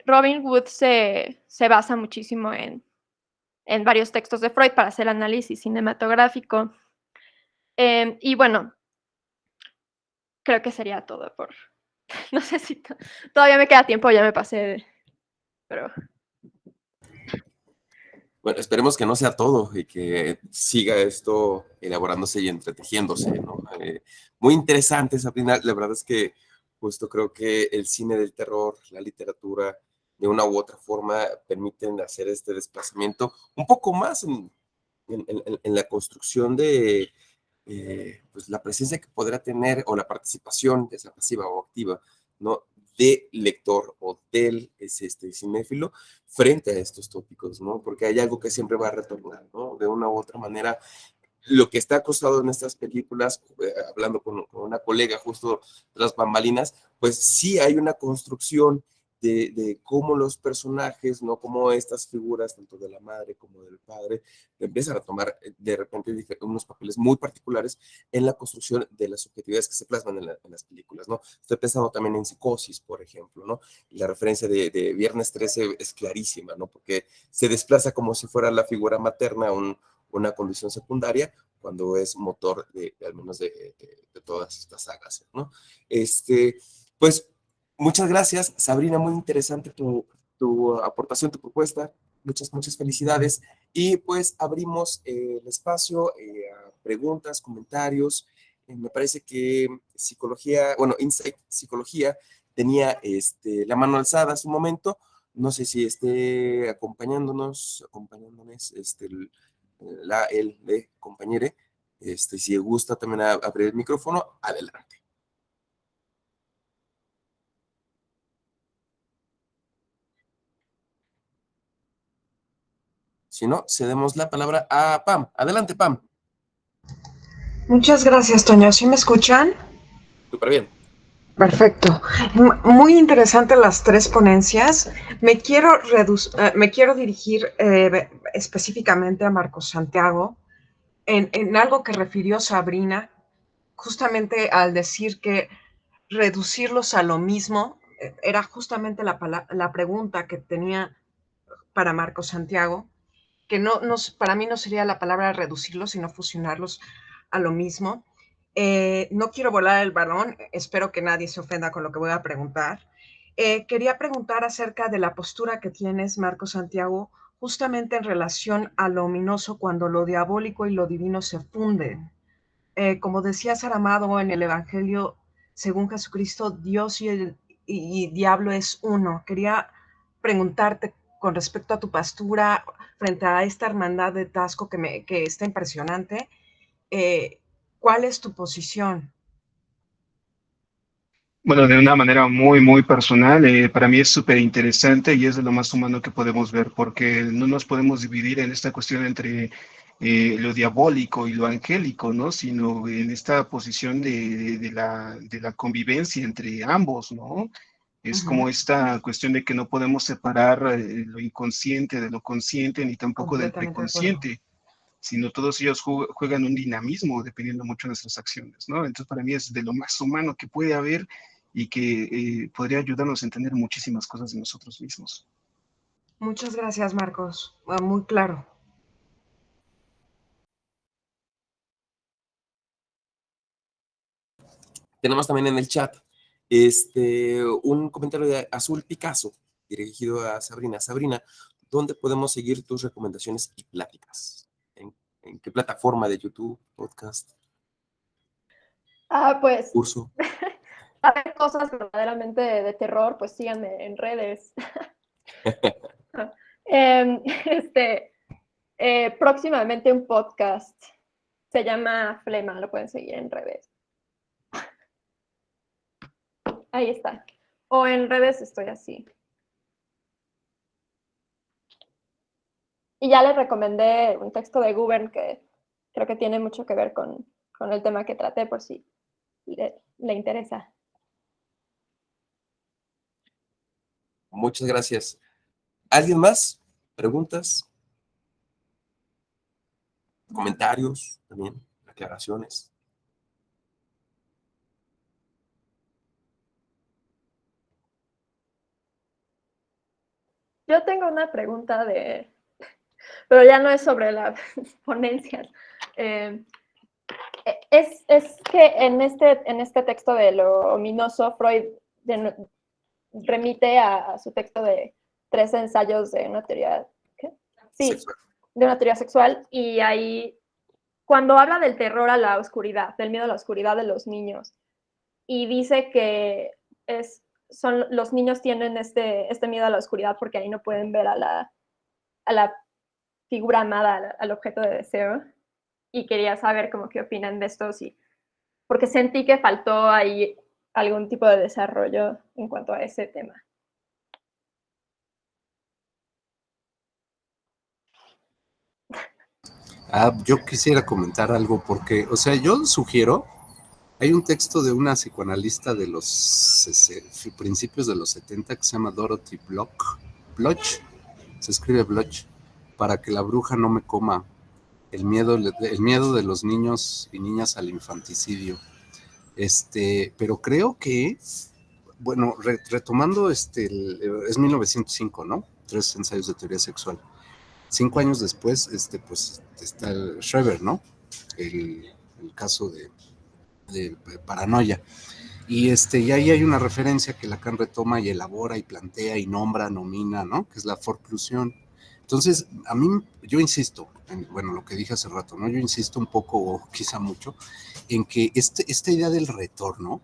Robin Wood se basa muchísimo en varios textos de Freud para hacer análisis cinematográfico. Y bueno, creo que sería todo por... No sé si todavía me queda tiempo, ya me pasé, pero... Bueno, esperemos que no sea todo y que siga esto elaborándose y entretejiéndose, ¿no? Muy interesante, Sabrina. La verdad es que justo creo que el cine del terror, la literatura, de una u otra forma, permiten hacer este desplazamiento un poco más en la construcción de pues la presencia que podrá tener o la participación, ya sea pasiva o activa, ¿no? De lector o del cinéfilo frente a estos tópicos, ¿no? Porque hay algo que siempre va a retornar, ¿no? De una u otra manera, lo que está acosado en estas películas, hablando con una colega justo tras bambalinas, pues sí hay una construcción de cómo los personajes, ¿no? Cómo estas figuras, tanto de la madre como del padre, empiezan a tomar de repente unos papeles muy particulares en la construcción de las subjetividades que se plasman en las películas, ¿no? Estoy pensando también en Psicosis, por ejemplo, ¿no? Y la referencia de Viernes 13 es clarísima, ¿no? Porque se desplaza como si fuera la figura materna, una condición secundaria, cuando es motor al menos de todas estas sagas, ¿no? Pues, muchas gracias, Sabrina, muy interesante tu aportación, tu propuesta, muchas felicidades, y pues abrimos el espacio a preguntas, comentarios. Me parece que Insight Psicología tenía la mano alzada hace un momento, no sé si esté acompañándonos, el compañere, si gusta también abrir el micrófono, adelante. Si no, cedemos la palabra a Pam. Adelante, Pam. Muchas gracias, Toño. ¿Sí me escuchan? Súper bien. Perfecto. Muy interesante las tres ponencias. Me quiero dirigir específicamente a Marcos Santiago en algo que refirió Sabrina, justamente al decir que reducirlos a lo mismo, era justamente la pregunta que tenía para Marcos Santiago, que para mí no sería la palabra reducirlos, sino fusionarlos a lo mismo. No quiero volar el balón, espero que nadie se ofenda con lo que voy a preguntar. Quería preguntar acerca de la postura que tienes, Marcos Santiago, justamente en relación a lo ominoso cuando lo diabólico y lo divino se funden. Como decía Saramago en el Evangelio, según Jesucristo, Dios y diablo es uno. Quería preguntarte con respecto a tu postura frente a esta hermandad de Tasco que está impresionante. ¿Cuál es tu posición? Bueno, de una manera muy, muy personal, para mí es súper interesante y es de lo más humano que podemos ver, porque no nos podemos dividir en esta cuestión entre lo diabólico y lo angélico, ¿no? Sino en esta posición de la convivencia entre ambos, ¿no? Es como esta cuestión de que no podemos separar lo inconsciente de lo consciente, ni tampoco del Completamente de acuerdo. preconsciente, sino todos ellos juegan un dinamismo dependiendo mucho de nuestras acciones, ¿no? Entonces, para mí es de lo más humano que puede haber y que podría ayudarnos a entender muchísimas cosas de nosotros mismos. Muchas gracias, Marcos. Muy claro. Tenemos también en el chat un comentario de Azul Picasso, dirigido a Sabrina. Sabrina, ¿dónde podemos seguir tus recomendaciones y pláticas? ¿En qué plataforma de YouTube, podcast, Pues, curso? a ver cosas verdaderamente de terror, pues síganme en redes. Próximamente un podcast. Se llama Flema, lo pueden seguir en redes. Ahí está. O en redes estoy así. Y ya les recomendé un texto de Gubern que creo que tiene mucho que ver con el tema que traté, por si le interesa. Muchas gracias. ¿Alguien más? ¿Preguntas? ¿Comentarios también? ¿Aclaraciones? Yo tengo una pregunta pero ya no es sobre las ponencias. Es que en este texto de lo ominoso, Freud remite a su texto de 3 ensayos de una teoría, ¿qué? Sí, Sexual. de una teoría sexual, y ahí, cuando habla del terror a la oscuridad, del miedo a la oscuridad de los niños, y dice que los niños tienen este miedo a la oscuridad porque ahí no pueden ver a la figura amada, al objeto de deseo, y quería saber cómo qué opinan de esto, porque sentí que faltó ahí algún tipo de desarrollo en cuanto a ese tema. Yo quisiera comentar algo porque, o sea, yo sugiero, hay un texto de una psicoanalista de los principios de los 70 que se llama Dorothy Bloch, se escribe Bloch, para que la bruja no me coma, el miedo de los niños y niñas al infanticidio. Pero creo que, bueno, retomando, es 1905, ¿no? 3 ensayos de teoría sexual. 5 años después, pues está el Schreber, ¿no? El caso de paranoia. Y ahí hay una referencia que Lacan retoma y elabora y plantea y nombra, nomina, ¿no? Que es la forclusión. Entonces, a mí, yo insisto, bueno, lo que dije hace rato, ¿no? Yo insisto un poco, o quizá mucho, en que esta idea del retorno,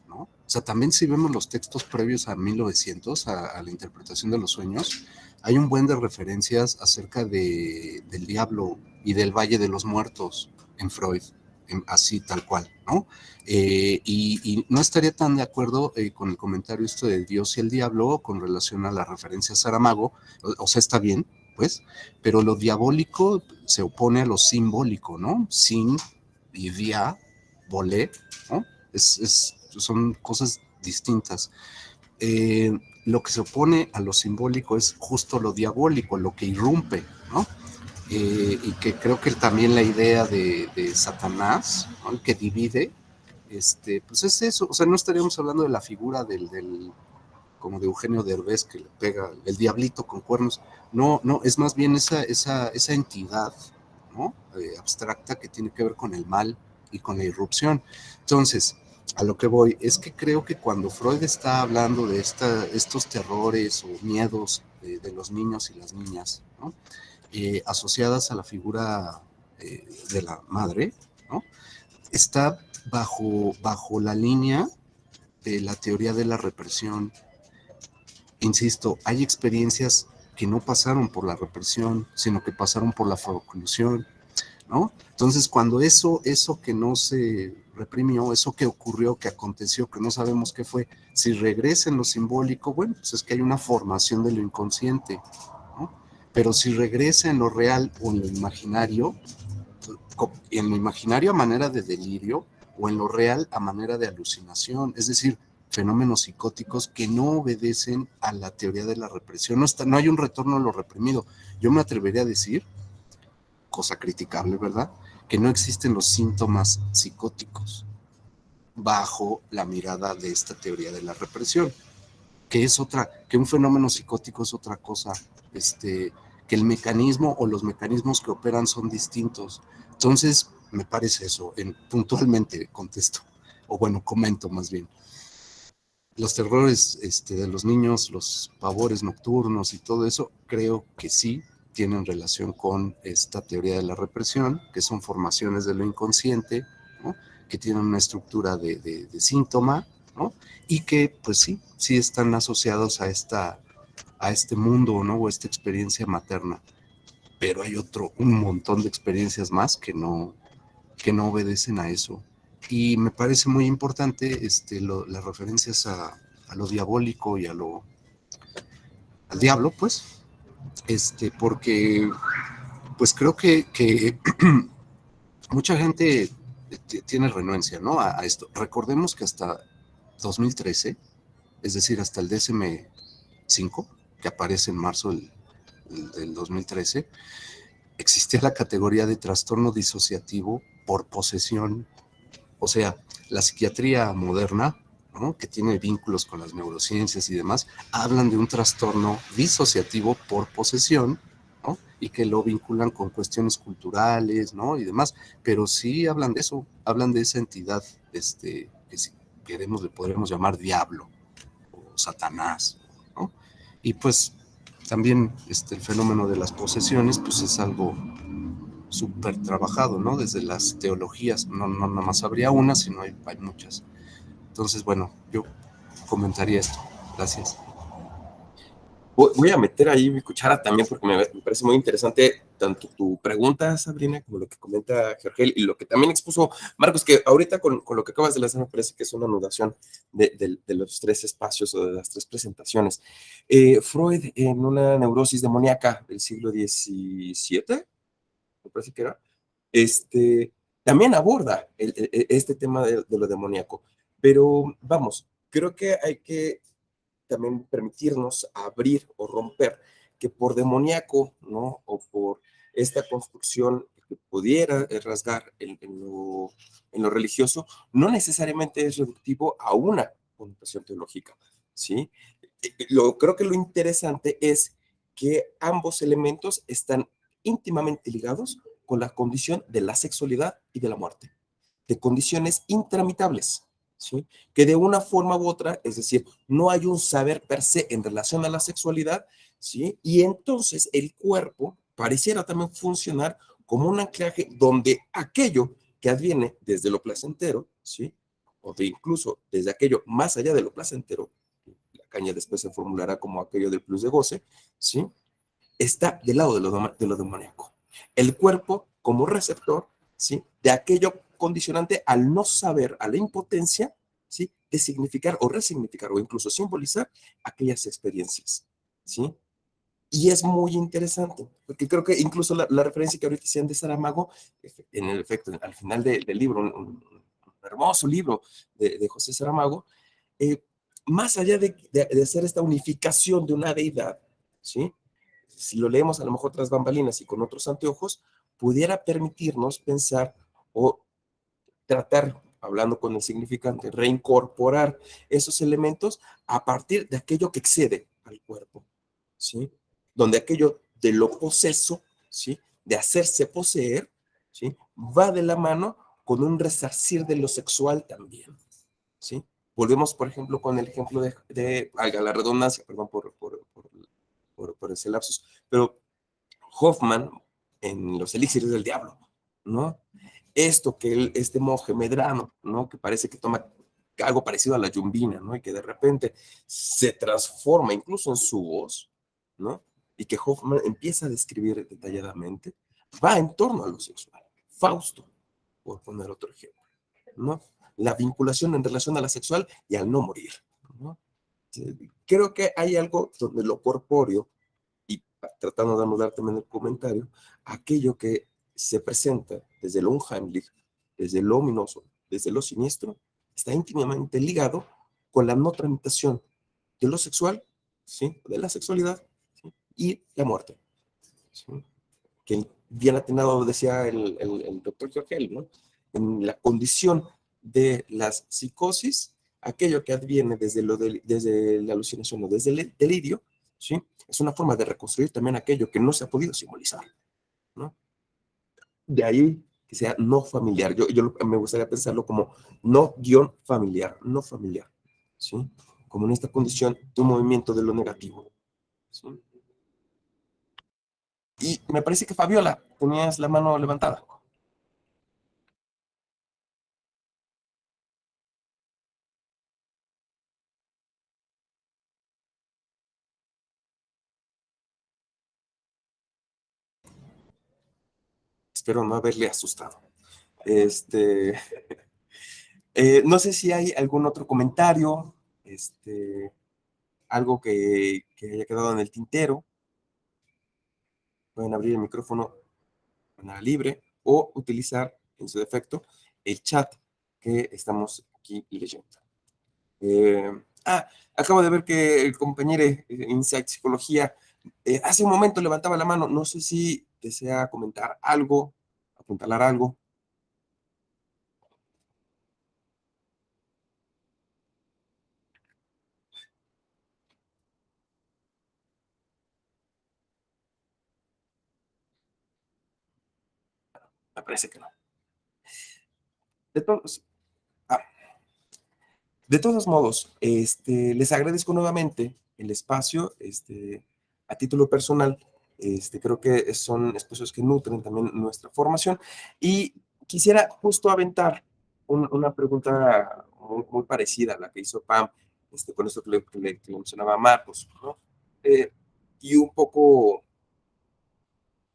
¿no? O sea, también si vemos los textos previos a 1900, a la interpretación de los sueños, hay un buen de referencias acerca del diablo y del Valle de los Muertos en Freud, así tal cual, ¿no? Y no estaría tan de acuerdo con el comentario esto de Dios y el diablo con relación a la referencia a Saramago, o sea, está bien, pues, pero lo diabólico se opone a lo simbólico, ¿no? Sin y dia, volé, ¿no? Son cosas distintas. Lo que se opone a lo simbólico es justo lo diabólico, lo que irrumpe, ¿no? y que creo que también la idea de Satanás, ¿no? El que divide, pues es eso, o sea, no estaríamos hablando de la figura como de Eugenio Derbez que le pega el diablito con cuernos, no, no, es más bien esa entidad, ¿no? Abstracta que tiene que ver con el mal y con la irrupción. Entonces, a lo que voy es que creo que cuando Freud está hablando de estos terrores o miedos de los niños y las niñas, ¿no? Asociadas a la figura de la madre, ¿no? Está bajo la línea de la teoría de la represión. Insisto, hay experiencias que no pasaron por la represión, sino que pasaron por la forclusión, ¿no? Entonces, cuando eso que no se reprimió, eso que ocurrió, que aconteció, que no sabemos qué fue, si regresa en lo simbólico, bueno, pues es que hay una formación de lo inconsciente, ¿no? Pero si regresa en lo real o en lo imaginario a manera de delirio o en lo real a manera de alucinación, es decir, fenómenos psicóticos que no obedecen a la teoría de la represión. No hay un retorno a lo reprimido. Yo me atrevería a decir, cosa criticable, ¿verdad?, que no existen los síntomas psicóticos bajo la mirada de esta teoría de la represión, que un fenómeno psicótico es otra cosa, que el mecanismo o los mecanismos que operan son distintos. Entonces, me parece eso, puntualmente contesto, o bueno, comento más bien. Los terrores de los niños, los pavores nocturnos y todo eso, creo que sí tienen relación con esta teoría de la represión, que son formaciones de lo inconsciente, ¿no? Que tienen una estructura de síntoma, ¿no? Y que, pues sí están asociados a este mundo, ¿no? O a esta experiencia materna. Pero hay un montón de experiencias más que no obedecen a eso. Y me parece muy importante las referencias a lo diabólico y al diablo, pues, porque pues creo que mucha gente tiene renuencia, ¿no? A esto. Recordemos que hasta 2013, es decir, hasta el DSM-5, que aparece en marzo del 2013, existía la categoría de trastorno disociativo por posesión. O sea, la psiquiatría moderna, ¿no?, que tiene vínculos con las neurociencias y demás, hablan de un trastorno disociativo por posesión, ¿no?, y que lo vinculan con cuestiones culturales, ¿no?, y demás, pero sí hablan de eso, hablan de esa entidad, que si queremos le podremos llamar diablo o Satanás, ¿no? Y pues también el fenómeno de las posesiones, pues es algo súper trabajado, ¿no? Desde las teologías, no nada más habría una, sino hay muchas. Entonces, bueno, yo comentaría esto. Gracias. Voy a meter ahí mi cuchara también porque me parece muy interesante tanto tu pregunta, Sabrina, como lo que comenta Georgel y lo que también expuso Marcos, que ahorita con lo que acabas de lanzar me parece que es una anudación de los tres espacios o de las tres presentaciones. Freud, en una neurosis demoníaca del siglo XVII, me parece que era, también aborda este tema de lo demoníaco. Pero vamos, creo que hay que también permitirnos abrir o romper que por demoníaco, ¿no? O por esta construcción que pudiera rasgar en lo religioso, no necesariamente es reductivo a una connotación teológica, ¿sí? Creo que lo interesante es que ambos elementos están íntimamente ligados con la condición de la sexualidad y de la muerte, de condiciones intramitables, ¿sí? Que de una forma u otra, es decir, no hay un saber per se en relación a la sexualidad, ¿sí? Y entonces el cuerpo pareciera también funcionar como un anclaje donde aquello que adviene desde lo placentero, ¿sí? O incluso desde aquello más allá de lo placentero, la caña después se formulará como aquello del plus de goce, ¿sí? Está del lado de lo demoníaco. El cuerpo como receptor, ¿sí?, de aquello condicionante al no saber, a la impotencia, ¿sí?, de significar o resignificar o incluso simbolizar aquellas experiencias, ¿sí? Y es muy interesante, porque creo que incluso la referencia que ahorita hicieron de Saramago, en el efecto, al final del libro, un hermoso libro de José Saramago, más allá de hacer esta unificación de una deidad, ¿sí?, si lo leemos a lo mejor tras bambalinas y con otros anteojos, pudiera permitirnos pensar o tratar, hablando con el significante, reincorporar esos elementos a partir de aquello que excede al cuerpo, ¿sí? Donde aquello de lo poseso, ¿sí? De hacerse poseer, ¿sí? Va de la mano con un resarcir de lo sexual también, ¿sí? Volvemos, por ejemplo, con el ejemplo valga la redundancia, perdón por ese lapsus, pero Hoffman en Los Elixires del Diablo, ¿no? Esto que este monje Medrano, ¿no? Que parece que toma algo parecido a la yumbina, ¿no? Y que de repente se transforma incluso en su voz, ¿no? Y que Hoffman empieza a describir detalladamente, va en torno a lo sexual. Fausto, por poner otro ejemplo, ¿no? La vinculación en relación a la sexual y al no morir, ¿no? Creo que hay algo donde lo corpóreo, y tratando de anular también el comentario, aquello que se presenta desde lo unheimlich, desde lo ominoso, desde lo siniestro, está íntimamente ligado con la no tramitación de lo sexual, ¿sí? De la sexualidad, ¿sí? Y la muerte, ¿sí? Que bien atinado decía el doctor Giorgel, ¿no? En la condición de las psicosis, aquello que adviene desde la alucinación o desde el delirio, ¿sí? Es una forma de reconstruir también aquello que no se ha podido simbolizar, ¿no? De ahí que sea no familiar. Yo me gustaría pensarlo como no guión familiar, no familiar, ¿sí? Como en esta condición de un movimiento de lo negativo, ¿sí? Y me parece que Fabiola, tenías la mano levantada. Espero no haberle asustado. No sé si hay algún otro comentario, algo que haya quedado en el tintero. Pueden abrir el micrófono de manera libre o utilizar, en su defecto, el chat que estamos aquí leyendo. Acabo de ver que el compañero Insight Psicología hace un momento levantaba la mano. No sé si desea comentar algo, apuntalar algo. Me parece que no. De todos, ah, de todos modos, les agradezco nuevamente el espacio, a título personal. Creo que son espacios que nutren también nuestra formación y quisiera justo aventar una pregunta muy parecida a la que hizo Pam, con esto que le mencionaba a Marcos, ¿no? Y un poco,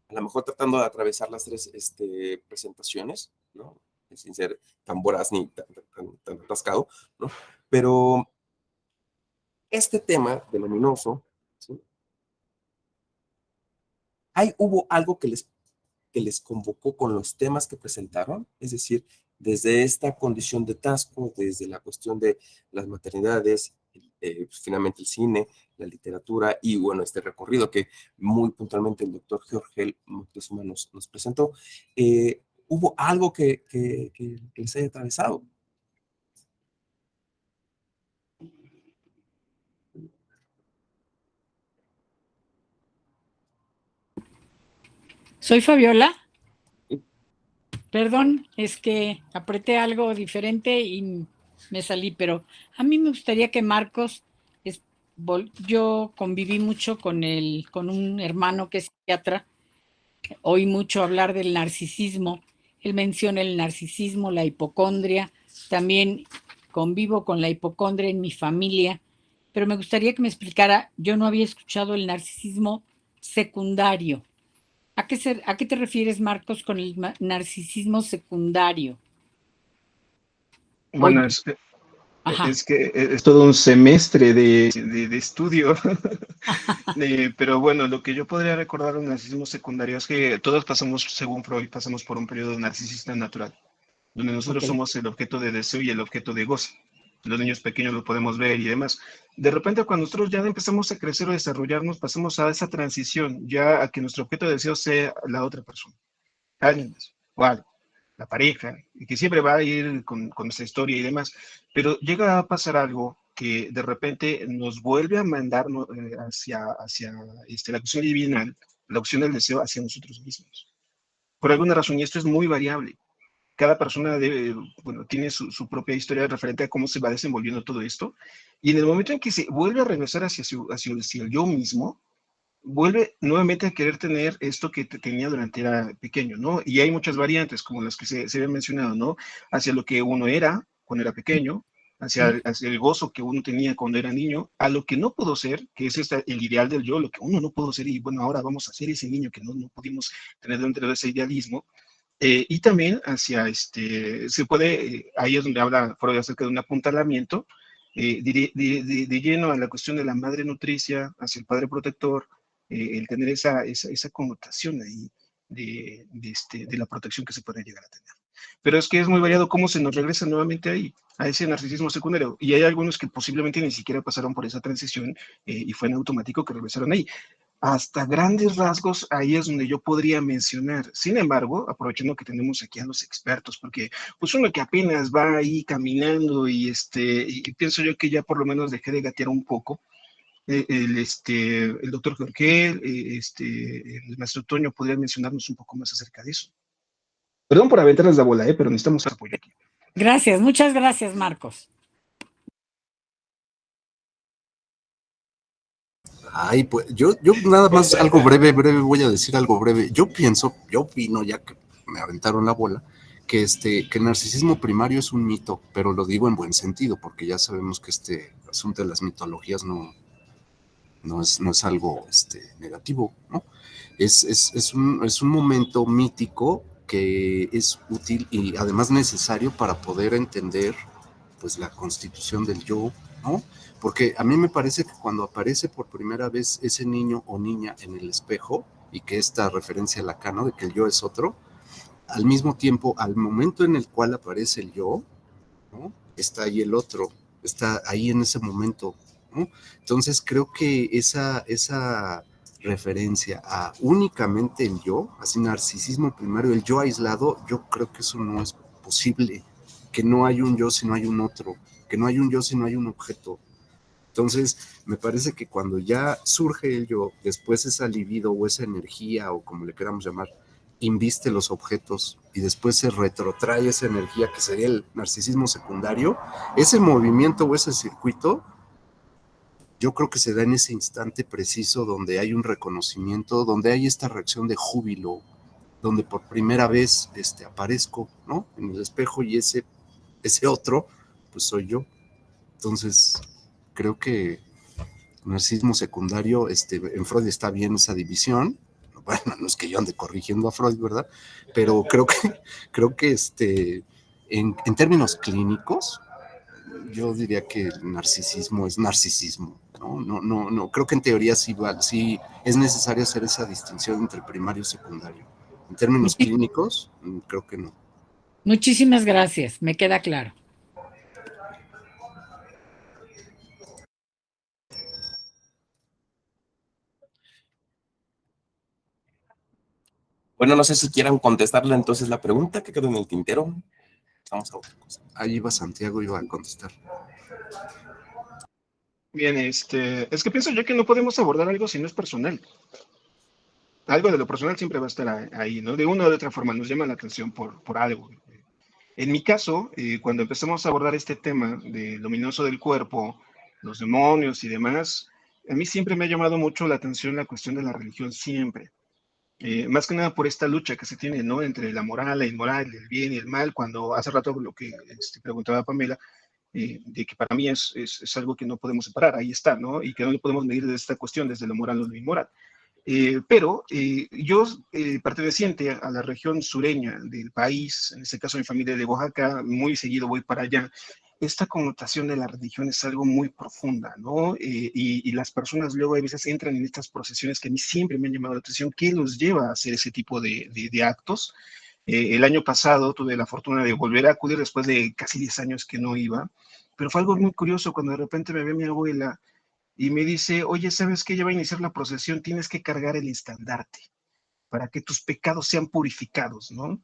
a lo mejor tratando de atravesar las tres presentaciones, ¿no? Sin ser tan voraz ni tan atascado, ¿no? Pero este tema del luminoso, ¿sí? ¿Hubo algo que les convocó con los temas que presentaron? Es decir, desde esta condición de Tasco, desde la cuestión de las maternidades, pues, finalmente el cine, la literatura y bueno, este recorrido que muy puntualmente el doctor Giorgel Moctezuma nos presentó, ¿hubo algo que les haya atravesado? Soy Fabiola. Perdón, es que apreté algo diferente y me salí, pero a mí me gustaría que Marcos, yo conviví mucho con un hermano que es psiquiatra, oí mucho hablar del narcisismo, él menciona el narcisismo, la hipocondria, también convivo con la hipocondria en mi familia, pero me gustaría que me explicara, yo no había escuchado el narcisismo secundario. ¿A qué te refieres, Marcos, con el narcisismo secundario? Bueno, Oye, ajá, es que es todo un semestre de estudio. Pero bueno, lo que yo podría recordar del narcisismo secundario es que todos pasamos, según Freud, pasamos por un periodo narcisista natural, donde ok, nosotros somos el objeto de deseo y el objeto de goce. los niños pequeños lo podemos ver y demás. De repente, cuando nosotros ya empezamos a crecer o desarrollarnos, pasamos a esa transición, ya a que nuestro objeto de deseo sea la otra persona, alguien más, o algo, la pareja, y que siempre va a ir con esa historia y demás. Pero llega a pasar algo que de repente nos vuelve a mandar hacia la opción divinal, la opción del deseo hacia nosotros mismos. Por alguna razón, y esto es muy variable. Cada persona bueno, tiene su propia historia referente a cómo se va desenvolviendo todo esto. Y en el momento en que se vuelve a regresar hacia el yo mismo, vuelve nuevamente a querer tener esto que tenía durante era pequeño, ¿no? Y hay muchas variantes, como las que se habían mencionado, ¿no? Hacia lo que uno era cuando era pequeño, hacia el gozo que uno tenía cuando era niño, a lo que no pudo ser, que es el ideal del yo, lo que uno no pudo ser, y bueno, ahora vamos a ser ese niño que no pudimos tener dentro de ese idealismo. Y también se puede, ahí es donde habla Freud acerca de un apuntalamiento, de lleno a la cuestión de la madre nutricia, hacia el padre protector, el tener esa connotación ahí de la protección que se puede llegar a tener. Pero es que es muy variado cómo se nos regresa nuevamente ahí, a ese narcisismo secundario. Y hay algunos que posiblemente ni siquiera pasaron por esa transición y fue en automático que regresaron ahí. Hasta grandes rasgos, ahí es donde yo podría mencionar. Sin embargo, aprovechando que tenemos aquí a los expertos, porque pues uno que apenas va ahí caminando y pienso yo que ya por lo menos dejé de gatear un poco, el doctor Jorge, el maestro Toño podría mencionarnos un poco más acerca de eso. Perdón por aventarles la bola, pero necesitamos apoyo aquí. Gracias, muchas gracias, Marcos. Ay, pues yo nada más algo breve, voy a decir algo breve. Yo opino, ya que me aventaron la bola, que que el narcisismo primario es un mito, pero lo digo en buen sentido, porque ya sabemos que este asunto de las mitologías no es algo negativo, ¿no? Es un momento mítico que es útil y además necesario para poder entender pues la constitución del yo, ¿no? Porque a mí me parece que cuando aparece por primera vez ese niño o niña en el espejo, y que esta referencia a Lacan, ¿no? De que el yo es otro, al mismo tiempo, al momento en el cual aparece el yo, ¿no? Está ahí el otro, está ahí en ese momento, ¿no? Entonces creo que esa referencia a únicamente el yo, así narcisismo primario, el yo aislado, yo creo que eso no es posible, que no hay un yo si no hay un otro, que no hay un yo si no hay un objeto. Entonces, me parece que cuando ya surge el yo, después esa libido o esa energía, o como le queramos llamar, inviste los objetos y después se retrotrae esa energía que sería el narcisismo secundario, ese movimiento o ese circuito, yo creo que se da en ese instante preciso donde hay un reconocimiento, donde hay esta reacción de júbilo, donde por primera vez aparezco, ¿no? En el espejo y ese otro, pues soy yo. Entonces, creo que el narcisismo secundario, en Freud está bien esa división. Bueno, no es que yo ande corrigiendo a Freud, ¿verdad? Pero creo que en términos clínicos, yo diría que el narcisismo es narcisismo, ¿no? No, creo que en teoría sí es necesario hacer esa distinción entre primario y secundario. En términos clínicos, creo que no. Muchísimas gracias, me queda claro. Bueno, no sé si quieran contestarle entonces la pregunta que quedó en el tintero. Vamos a otra cosa. Ahí iba Santiago, iba a contestar. Bien, es que pienso yo que no podemos abordar algo si no es personal. Algo de lo personal siempre va a estar ahí, ¿no? De una u otra forma nos llama la atención por algo. En mi caso, cuando empezamos a abordar este tema del luminoso del cuerpo, los demonios y demás, a mí siempre me ha llamado mucho la atención la cuestión de la religión, siempre. Más que nada por esta lucha que se tiene, ¿no? Entre la moral, la inmoral, el bien y el mal, cuando hace rato lo que preguntaba Pamela, de que para mí es algo que no podemos separar, ahí está, ¿no? Y que no lo podemos medir desde esta cuestión, desde lo moral o lo inmoral. Pero yo, perteneciente a la región sureña del país, en este caso mi familia de Oaxaca, muy seguido voy para allá, esta connotación de la religión es algo muy profunda, ¿no? Y las personas luego a veces entran en estas procesiones que a mí siempre me han llamado la atención, ¿qué los lleva a hacer ese tipo de actos? El año pasado tuve la fortuna de volver a acudir después de casi 10 años que no iba, pero fue algo muy curioso cuando de repente me ve mi abuela y me dice, oye, ¿sabes qué? Ya va a iniciar la procesión, tienes que cargar el estandarte para que tus pecados sean purificados, ¿no?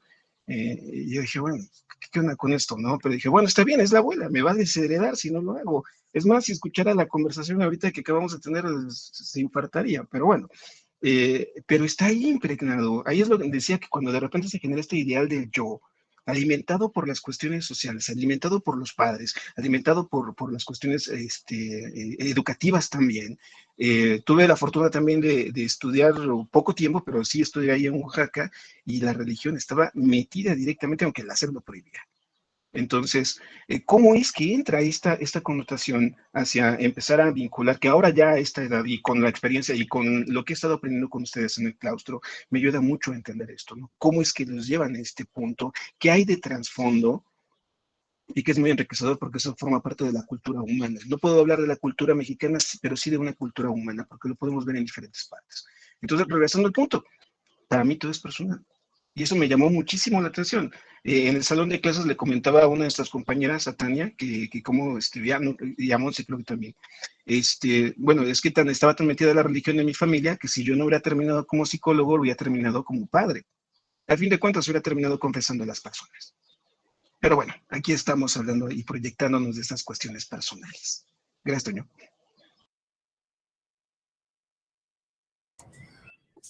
Y yo dije, bueno, ¿qué onda con esto, no? Pero dije, bueno, está bien, es la abuela, me va a desheredar si no lo hago. Es más, si escuchara la conversación ahorita que acabamos de tener, se infartaría, pero bueno. Pero está ahí impregnado. Ahí es lo que decía, que cuando de repente se genera este ideal del yo, alimentado por las cuestiones sociales, alimentado por los padres, alimentado por las cuestiones educativas también. Tuve la fortuna también de estudiar poco tiempo, pero sí estudié ahí en Oaxaca, y la religión estaba metida directamente, aunque el láser lo prohibía. Entonces, ¿cómo es que entra esta connotación hacia empezar a vincular, que ahora ya a esta edad y con la experiencia y con lo que he estado aprendiendo con ustedes en el claustro, me ayuda mucho a entender esto, ¿no? ¿Cómo es que los llevan a este punto? ¿Qué hay de trasfondo? Y que es muy enriquecedor porque eso forma parte de la cultura humana. No puedo hablar de la cultura mexicana, pero sí de una cultura humana, porque lo podemos ver en diferentes partes. Entonces, regresando al punto, para mí todo es personal. Y eso me llamó muchísimo la atención. En el salón de clases le comentaba a una de nuestras compañeras, a Tania, que como, y a Monse creo que también, bueno, es que estaba tan metida la religión en mi familia, que si yo no hubiera terminado como psicólogo, hubiera terminado como padre. Al fin de cuentas, hubiera terminado confesando a las personas. Pero bueno, aquí estamos hablando y proyectándonos de estas cuestiones personales. Gracias, Toño.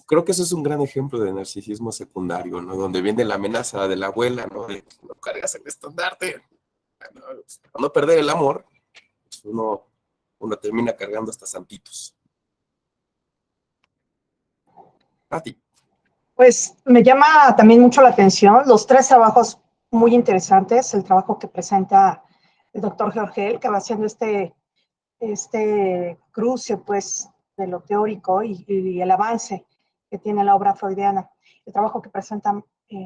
Creo que eso es un gran ejemplo de narcisismo secundario, ¿no? Donde viene la amenaza de la abuela, ¿no? De no cargas el estandarte, a no perder el amor, pues uno termina cargando hasta santitos. A ti. Pues me llama también mucho la atención los tres trabajos muy interesantes, el trabajo que presenta el doctor Georgel, que va haciendo este cruce, pues, de lo teórico y el avance que tiene la obra freudiana. El trabajo que presenta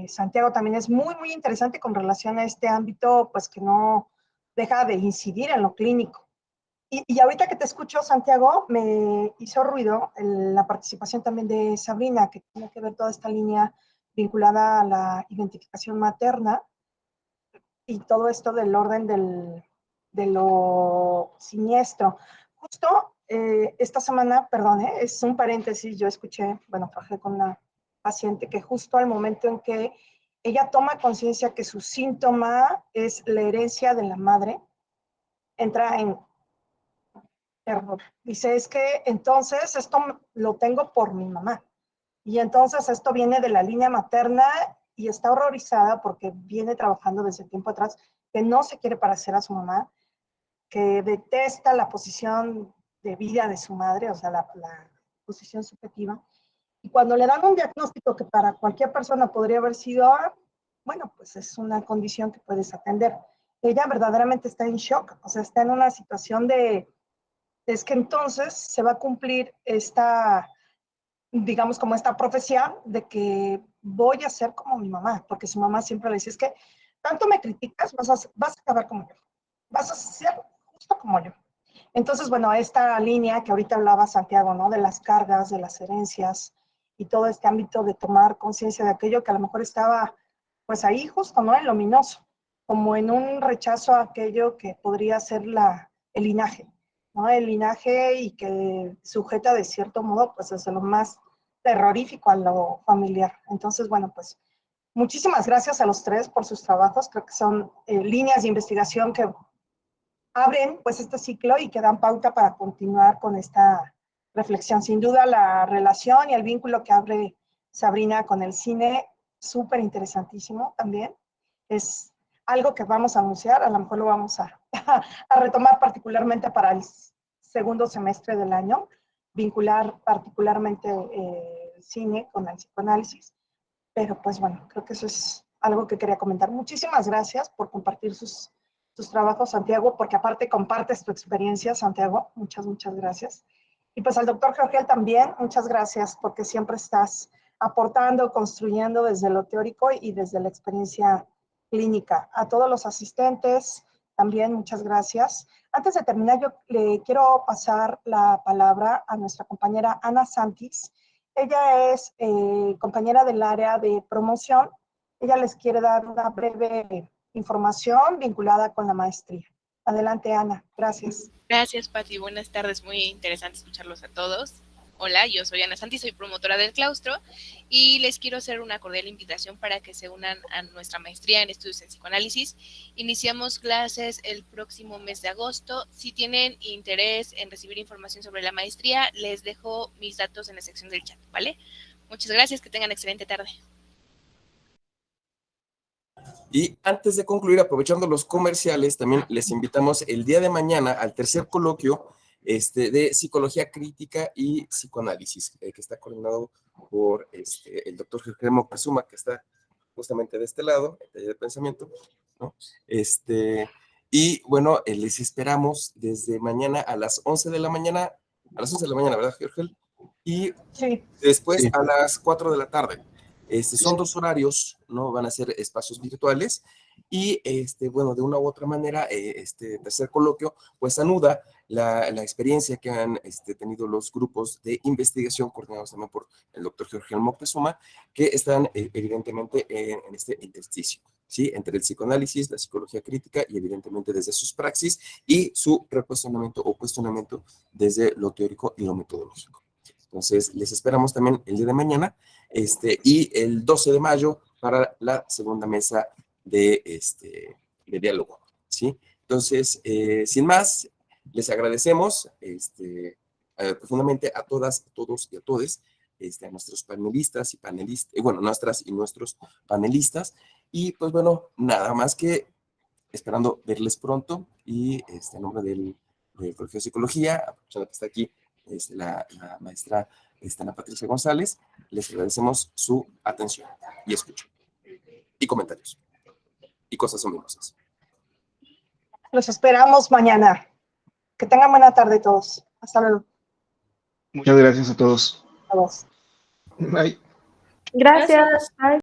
Santiago también es muy, muy interesante con relación a este ámbito, pues, que no deja de incidir en lo clínico. Y ahorita que te escucho, Santiago, me hizo ruido la participación también de Sabrina, que tiene que ver toda esta línea vinculada a la identificación materna y todo esto del orden de lo siniestro. Justo esta semana, perdón, es un paréntesis, yo escuché, bueno, trabajé con una paciente que justo al momento en que ella toma conciencia que su síntoma es la herencia de la madre, entra en error. Dice, es que entonces esto lo tengo por mi mamá. Y entonces esto viene de la línea materna y está horrorizada porque viene trabajando desde tiempo atrás, que no se quiere parecer a su mamá, que detesta la posición de vida de su madre, o sea, la posición subjetiva. Y cuando le dan un diagnóstico que para cualquier persona podría haber sido, bueno, pues es una condición que puedes atender. Ella verdaderamente está en shock, o sea, está en una situación es que entonces se va a cumplir esta, digamos, como esta profecía de que voy a ser como mi mamá, porque su mamá siempre le dice, es que tanto me criticas, vas a acabar como yo, vas a ser justo como yo. Entonces, bueno, esta línea que ahorita hablaba Santiago, ¿no? De las cargas, de las herencias y todo este ámbito de tomar conciencia de aquello que a lo mejor estaba, pues ahí justo, ¿no? En luminoso, como en un rechazo a aquello que podría ser el linaje, ¿no? El linaje y que sujeta de cierto modo, pues desde lo más terrorífico a lo familiar. Entonces, bueno, pues muchísimas gracias a los tres por sus trabajos. Creo que son líneas de investigación que abren pues este ciclo y que dan pauta para continuar con esta reflexión. Sin duda la relación y el vínculo que abre Sabrina con el cine, súper interesantísimo también. Es algo que vamos a anunciar, a lo mejor lo vamos a retomar particularmente para el segundo semestre del año, vincular particularmente el cine con el psicoanálisis. Pero pues bueno, creo que eso es algo que quería comentar. Muchísimas gracias por compartir sus trabajos, Santiago, porque aparte compartes tu experiencia, Santiago. Muchas, muchas gracias. Y pues al doctor Georgel también, muchas gracias, porque siempre estás aportando, construyendo desde lo teórico y desde la experiencia clínica. A todos los asistentes, también muchas gracias. Antes de terminar, yo le quiero pasar la palabra a nuestra compañera Ana Santis. Ella es compañera del área de promoción. Ella les quiere dar una breve información vinculada con la maestría. Adelante, Ana. Gracias. Gracias, Pati. Buenas tardes. Muy interesante escucharlos a todos. Hola, yo soy Ana Santi, soy promotora del claustro y les quiero hacer una cordial invitación para que se unan a nuestra maestría en estudios en psicoanálisis. Iniciamos clases el próximo mes de agosto. Si tienen interés en recibir información sobre la maestría, les dejo mis datos en la sección del chat, ¿vale? Muchas gracias, que tengan excelente tarde. Y antes de concluir, aprovechando los comerciales, también les invitamos el día de mañana al tercer coloquio de Psicología Crítica y Psicoanálisis, que está coordinado por el doctor Jorge Moctezuma, que está justamente de este lado, el taller de pensamiento, ¿no? Y bueno, les esperamos desde mañana a las 11 de la mañana, ¿verdad, Jorge? Y sí. Después Sí. a las 4 de la tarde. Son 2 horarios, ¿no? Van a ser espacios virtuales y, bueno, de una u otra manera, este tercer coloquio, pues anuda la experiencia que han tenido los grupos de investigación coordinados también por el doctor Jorge Moctezuma, que están evidentemente en este intersticio, ¿sí? Entre el psicoanálisis, la psicología crítica y evidentemente desde sus praxis y su recuestionamiento o cuestionamiento desde lo teórico y lo metodológico. Entonces, les esperamos también el día de mañana y el 12 de mayo para la segunda mesa de diálogo, ¿sí? Entonces, sin más, les agradecemos profundamente a todas, a todos y a todes, a nuestros panelistas y panelistas, bueno, nuestras y nuestros panelistas, y pues bueno, nada más que esperando verles pronto y en nombre del Colegio de Psicología, aprovechando que está aquí la maestra Ana Patricia González, les agradecemos su atención y escucha y comentarios y cosas ominosas. Los esperamos mañana. Que tengan buena tarde todos. Hasta luego. Muchas gracias a todos. A todos. Bye. Gracias. Bye.